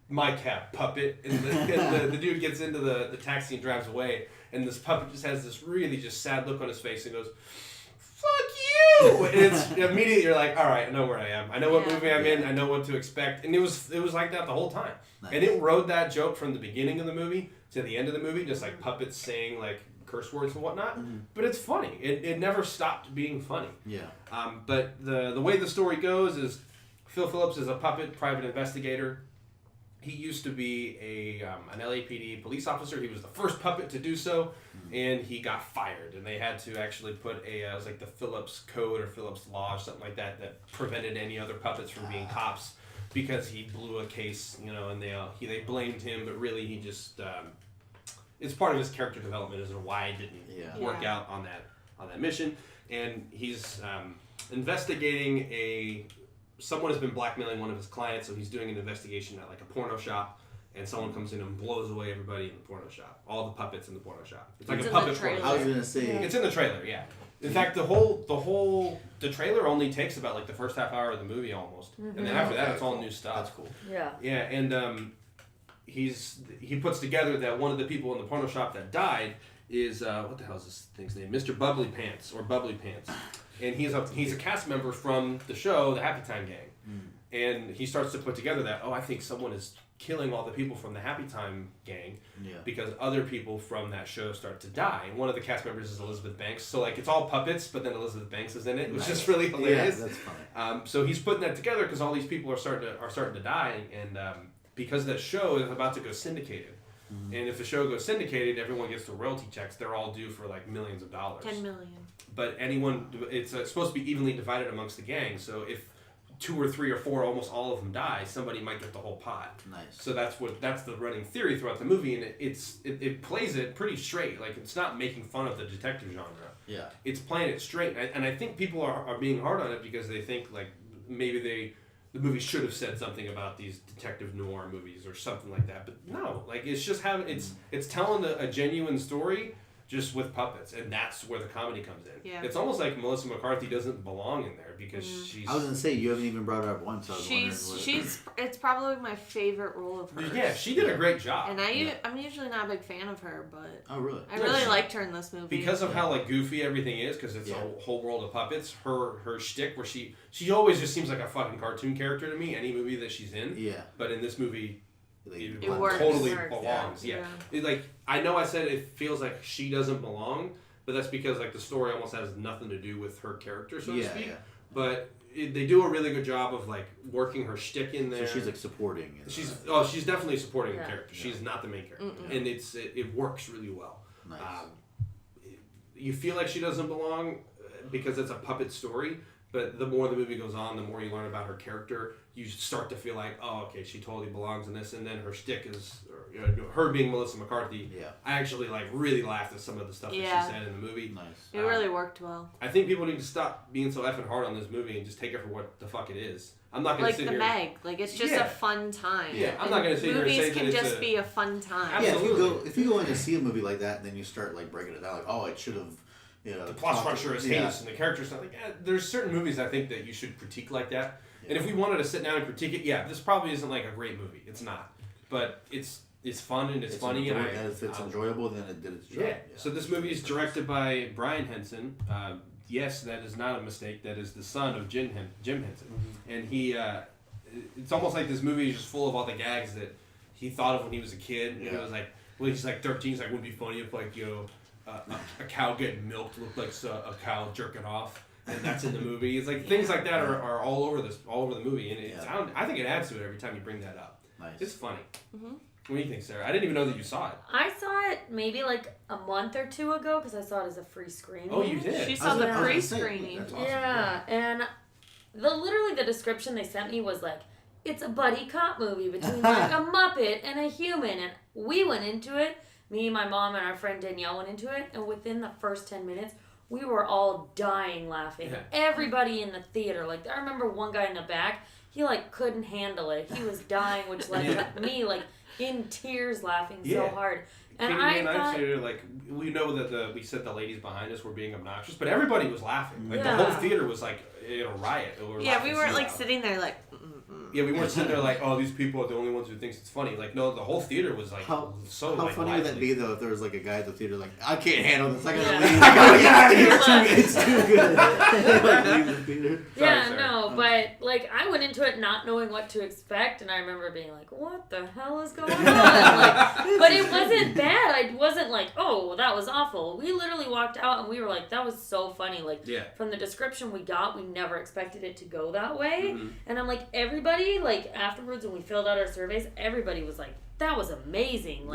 my cab, puppet. And the dude gets into the taxi and drives away and this puppet just has this really just sad look on his face and goes, fuck you! And it's immediately you're like, all right, I know where I am. I know what movie I'm in. I know what to expect. And it was like that the whole time. Nice. And it rode that joke from the beginning of the movie to the end of the movie, just like puppets saying like curse words and whatnot, but it's funny. It never stopped being funny. Yeah. But the way the story goes is Phil Phillips is a puppet private investigator. He used to be an LAPD police officer. He was the first puppet to do so, and he got fired. And they had to actually put it was like the Phillips Code or Phillips Law or something like that prevented any other puppets from being cops because he blew a case, and they blamed him, but really he just it's part of his character development as to why it didn't work out on that mission. And he's investigating someone has been blackmailing one of his clients, so he's doing an investigation at like a porno shop, and someone comes in and blows away everybody in the porno shop, all the puppets in the porno shop. It's like a puppet porno. I was gonna say it's in the trailer, yeah. In fact, the trailer only takes about like the first half hour of the movie almost, and then after that it's all new stuff. That's cool. Yeah. Yeah, and he puts together that one of the people in the porno shop that died is what the hell is this thing's name? Mr. Bubbly Pants or Bubbly Pants, and he's a cast member from the show, the Happytime Gang, and he starts to put together that I think someone is killing all the people from the Happytime Gang because other people from that show start to die. And one of the cast members is Elizabeth Banks, so like it's all puppets, but then Elizabeth Banks is in it, which is really hilarious. Yeah, that's funny. So he's putting that together because all these people are starting to die, and because that show is about to go syndicated. And if the show goes syndicated, everyone gets the royalty checks. They're all due for like millions of dollars. 10 million. But it's supposed to be evenly divided amongst the gang. So if 2 or 3 or 4, almost all of them die, somebody might get the whole pot. Nice. So that's the running theory throughout the movie, and it plays it pretty straight. Like it's not making fun of the detective genre. Yeah. It's playing it straight, and I think people are being hard on it because they think like maybe the movie should have said something about these detective noir movies or something like that. But no, like it's just it's telling a genuine story just with puppets, and that's where the comedy comes in. Yeah. It's almost like Melissa McCarthy doesn't belong in there because she's... I was going to say, you haven't even brought her up once, so I was wondering it's probably my favorite role of hers. Yeah, she did a great job. And I'm usually not a big fan of her, but... Oh, really? I really liked her in this movie. Because of how like goofy everything is, because it's a whole world of puppets, her shtick, where she always just seems like a fucking cartoon character to me, any movie that she's in. Yeah. But in this movie... It works. Totally belongs. Yeah. Like I know I said it feels like she doesn't belong, but that's because like the story almost has nothing to do with her character, so to speak. Yeah. But they do a really good job of like working her shtick in there. So she's like supporting. She's definitely supporting the character. Yeah. She's not the main character, and it works really well. Nice. You feel like she doesn't belong because it's a puppet story. But the more the movie goes on, the more you learn about her character, you start to feel like, oh, okay, she totally belongs in this. And then her shtick is, her being Melissa McCarthy. Yeah. I actually really laughed at some of the stuff that she said in the movie. Nice. It really worked well. I think people need to stop being so effing hard on this movie and just take it for what the fuck it is. I'm not going to sit here. Like the Meg. It's just a fun time. Yeah, I'm not going to sit here and say that it's movies can just be a fun time. Absolutely. If you go in to see a movie like that, and then you start breaking it down, like, oh, it should have. The plot structure is heinous and the characters not there's certain movies I think that you should critique like that. Yeah. And if we wanted to sit down and critique it, this probably isn't a great movie. It's not. But it's fun and it's funny. And if it's enjoyable, then it did its job. Yeah. So this movie is directed by Brian Henson. Yes, that is not a mistake. That is the son of Jim Henson. Mm-hmm. And he, it's almost like this movie is just full of all the gags that he thought of when he was a kid. And he was like, when he's 13, he's like, wouldn't it be funny if a cow getting milked looked like a cow jerking off, and that's in the movie. It's things like that are all over the movie, and I think it adds to it every time you bring that up. Nice. It's funny. Mm-hmm. What do you think, Sarah? I didn't even know that you saw it. I saw it maybe a month or two ago because I saw it as a free screening. Oh, you did? She saw the pre-screening. Awesome. Yeah, and literally the description they sent me was it's a buddy cop movie between a Muppet and a human, and we went into it. Me, my mom, and our friend Danielle went into it, and within the first 10 minutes, we were all dying laughing. Yeah. Everybody in the theater. I remember one guy in the back, he, couldn't handle it. He was dying, which led me, in tears laughing so hard. And Katie and I said, we know that we said the ladies behind us were being obnoxious, but everybody was laughing. The whole theater was in a riot. We weren't sitting there Yeah, we weren't sitting there oh, these people are the only ones who thinks it's funny. No, the whole theater was how funny lively. would that be though if there was a guy at the theater I can't handle this, I gotta leave, I gotta get out of here, it's too good. Leave the theater. But I went into it not knowing what to expect, and I remember being what the hell is going on? But it wasn't bad. I wasn't oh, that was awful. We literally walked out and we were that was so funny. From the description we got, we never expected it to go that way. Mm-hmm. And I'm everybody, afterwards when we filled out our surveys, everybody was that was amazing.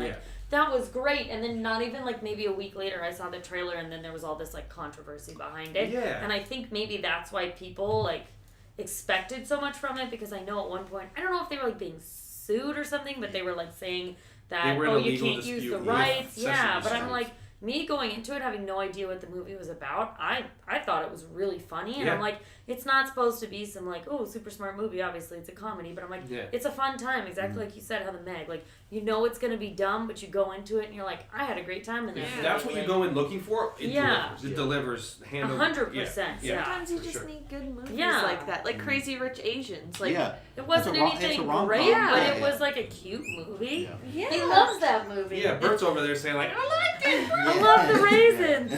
That was great. And then not even maybe a week later, I saw the trailer and then there was all this controversy behind it. Yeah. And I think maybe that's why people expected so much from it, because I know at one point, I don't know if they were being sued or something, but they were saying that, you can't use the rights. Yeah, but I'm me going into it having no idea what the movie was about, I thought it was really funny, and I'm it's not supposed to be some super smart movie, obviously it's a comedy, but I'm it's a fun time, exactly like you said, how the Meg, you know it's gonna be dumb, but you go into it and you're I had a great time in that movie. That's what you go in looking for. It delivers. It delivers 100%. Sometimes you just need good movies like that, Crazy Rich Asians. It wasn't anything great, but it was a cute movie. Yeah. He loves that movie. Yeah, Bert's over there saying I liked it. I love the raisins.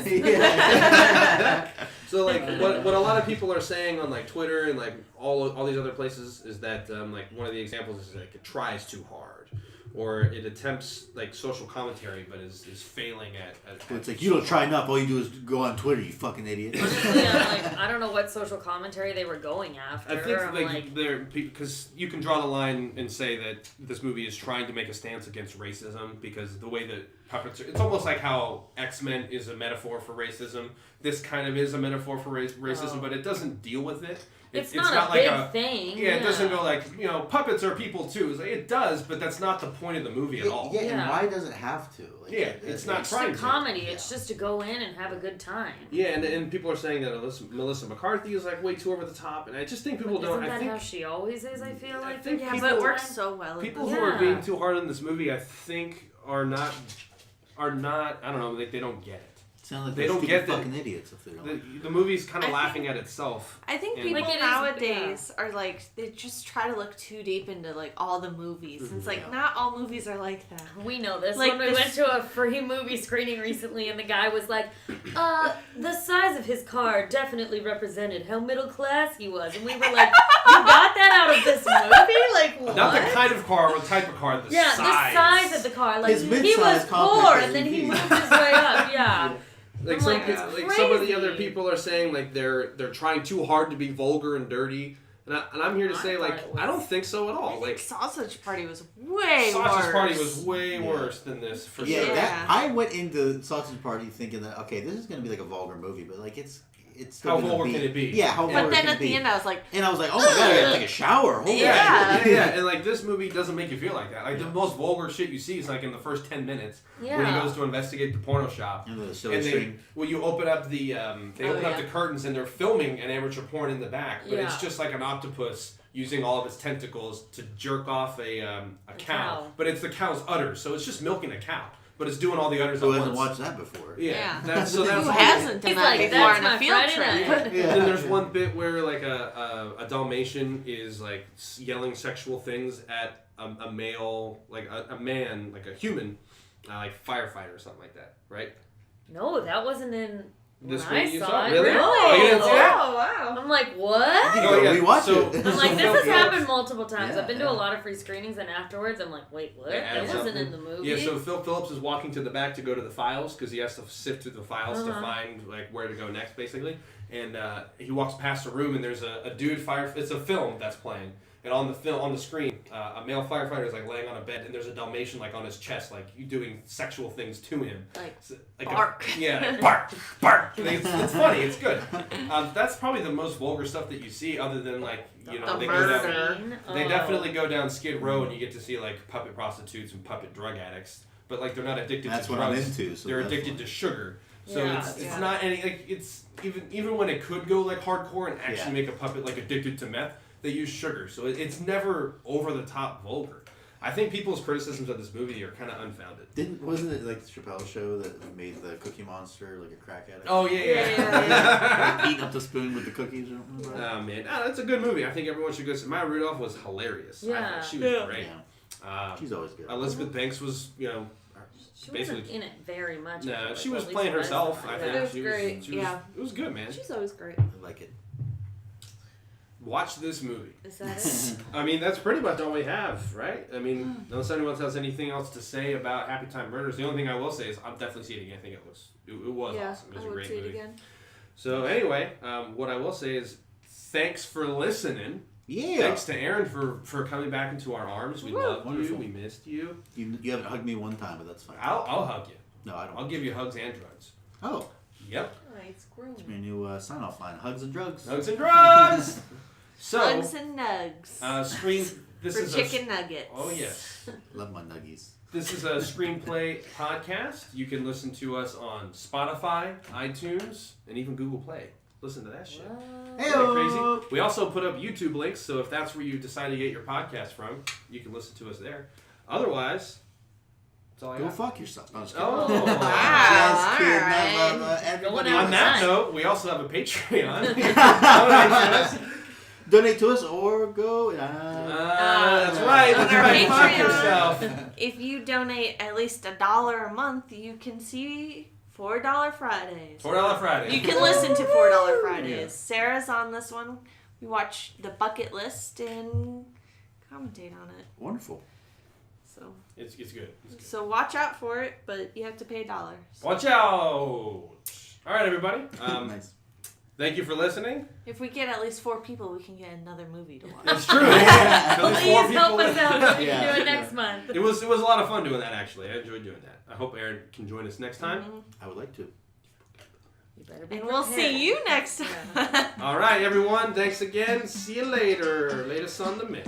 So what a lot of people are saying on Twitter and all these other places is that one of the examples is it tries too hard, or it attempts social commentary but is failing at it's you don't try enough, all you do is go on Twitter, you fucking idiot. Honestly, I don't know what social commentary they were going after. I think they're because you can draw the line and say that this movie is trying to make a stance against racism, because the way that puppets are, it's almost how X-Men is a metaphor for racism. This kind of is a metaphor for racism, but it doesn't deal with it. It's not a big thing. Yeah, it doesn't go puppets are people too. It does, but that's not the point of the movie at all. Yeah, and why does it have to? It's not trying to. It's a comedy. It's just to go in and have a good time. Yeah, and people are saying that Melissa McCarthy is way too over the top, and I just think people don't. Isn't that how she always is? I feel like. But it works so well. People who are being too hard on this movie, I think, are not. I don't know. They don't get it. Sound like they don't get fucking idiots if they don't. The movie's kind of laughing at itself. I think people nowadays are they just try to look too deep into all the movies. Mm-hmm. It's not all movies are like that. We know this. When we went to a free movie screening recently, and the guy was the size of his car definitely represented how middle class he was, and we were you got that out of this movie? What? Not the kind of car or the type of car. The size. The size of the car. He was poor, and then he moved his way up. Yeah. Some of the other people are saying they're trying too hard to be vulgar and dirty, and I'm here to say I don't think so at all. Sausage Party was way worse. Sausage Party was way worse than this for sure. I went into Sausage Party thinking that this is going to be a vulgar movie, but it's How still vulgar be, can it be? Yeah, how vulgar But then can at it be? the end, I was like, And I was like, oh my god, I gotta take a shower. Holy Yeah. shit. And like this movie doesn't make you feel like that. Like the most vulgar shit you see is like in the first 10 minutes when he Yeah. goes to investigate the porno shop. And the silly And string. you open up the they open up yeah. the curtains and they're filming an amateur porn in the back, but it's Yeah. just like an octopus using all of its tentacles to jerk off a cow. But it's the cow's udders, so it's just milking a cow, but it's doing all the udders Who at hasn't once. watched that before? Yeah, Yeah. that's who all- hasn't done He's that like, before that's on a my field Friday trip? night. Yeah. Then there's one bit where like a Dalmatian is like yelling sexual things at a male, like a man, like a human, like firefighter or something like that, right? No, that wasn't in This when I one you saw saw? it. Really? Really? Oh, you didn't see that? Oh, wow. I'm like, what? You Oh, go yeah. rewatch So- it. I'm like, So this Phil has Phillips- happened multiple times. Yeah, I've been to yeah. a lot of free screenings, and afterwards, I'm like, wait, what? They That add wasn't something. in the movie. Yeah, so Phil Phillips is walking to the back to go to the files because he has to sift through the files to Uh-huh. find like where to go next, basically. And he walks past a room and there's a dude fire. It's a film that's playing, and on the screen, a male firefighter is like laying on a bed, and there's a Dalmatian like on his chest, like you doing sexual things to him. Like bark. Yeah, bark, bark. It's funny. It's good. That's probably the most vulgar stuff that you see, other than like you know The they go down. murder. They definitely go down Skid Row, and you get to see like puppet prostitutes and puppet drug addicts. But like they're not addicted That's to what I'm drugs. into. So They're that's addicted why. to sugar. So Yeah, it's yeah. not any like it's even when it could go like hardcore and actually Yeah. make a puppet like addicted to meth, they use sugar. So it's never over the top vulgar. I think people's criticisms of this movie are kind of unfounded. Wasn't it like the Chappelle show that made the Cookie Monster like a crack addict? Oh yeah. Like, eating up the spoon with the cookies or something. Oh man, that's a good movie. I think everyone should go see. Maya Rudolph was hilarious. I Yeah. thought she was Yeah. great. She's always good. Elizabeth Banks was, you know, She basically. wasn't in it very much. I No, feel she like, was at least playing what I herself. saw. I Yeah. think It was she great, was. yeah. It was good, man. She's always great. I like it. Watch this movie. Is that it? I mean, that's pretty much all we have, right? I mean, unless anyone else has anything else to say about Happytime Murders, the only thing I will say is I'm definitely seeing it again. I think it was Yeah, awesome. It was I a would great see it movie. again. So anyway, what I will say is thanks for listening. Yeah. Thanks to Aaron for coming back into our arms. We Woo. loved Wonderful. you. We missed you. You haven't hugged me one time, but that's fine. I'll hug you. No, I don't. I'll give you hugs and drugs. Oh, Yep. Nice groom. it's my new sign-off line: hugs and drugs. Hugs and drugs. So Nugs and nugs. screen. This for is chicken nuggets. Oh yes. Love my nuggies. This is a screenplay podcast. You can listen to us on Spotify, iTunes, and even Google Play. Listen to that shit. What? Isn't that crazy? We also put up YouTube links, so if that's where you decide to get your podcast from, you can listen to us there. Otherwise, that's all I Go got. fuck yourself. I'm just kidding. Oh, Just kidding. alright. Everybody Going On that note, we also have a Patreon. Donate to us or go. That's right. On That's our right. Fuck Patreon. yourself. If you donate at least $1 a month, you can see $4 Fridays. $4 Friday. You can listen to $4 Fridays. Yeah. Sarah's on this one. We watch the bucket list and commentate on it. Wonderful. So It's good. It's good. so watch out for it, but you have to pay $1. Watch out. All right, everybody. Nice. Thank you for listening. If we get at least 4 people, we can get another movie to watch. It's true. At least Please 4 help people. us out so we Yeah. can do it next month. It was a lot of fun doing that, actually. I enjoyed doing that. I hope Aaron can join us next time. Mhm. I would like to. You better be And we'll prepared. see you next time. All right, everyone. Thanks again. See you later. Latest on the Mitch.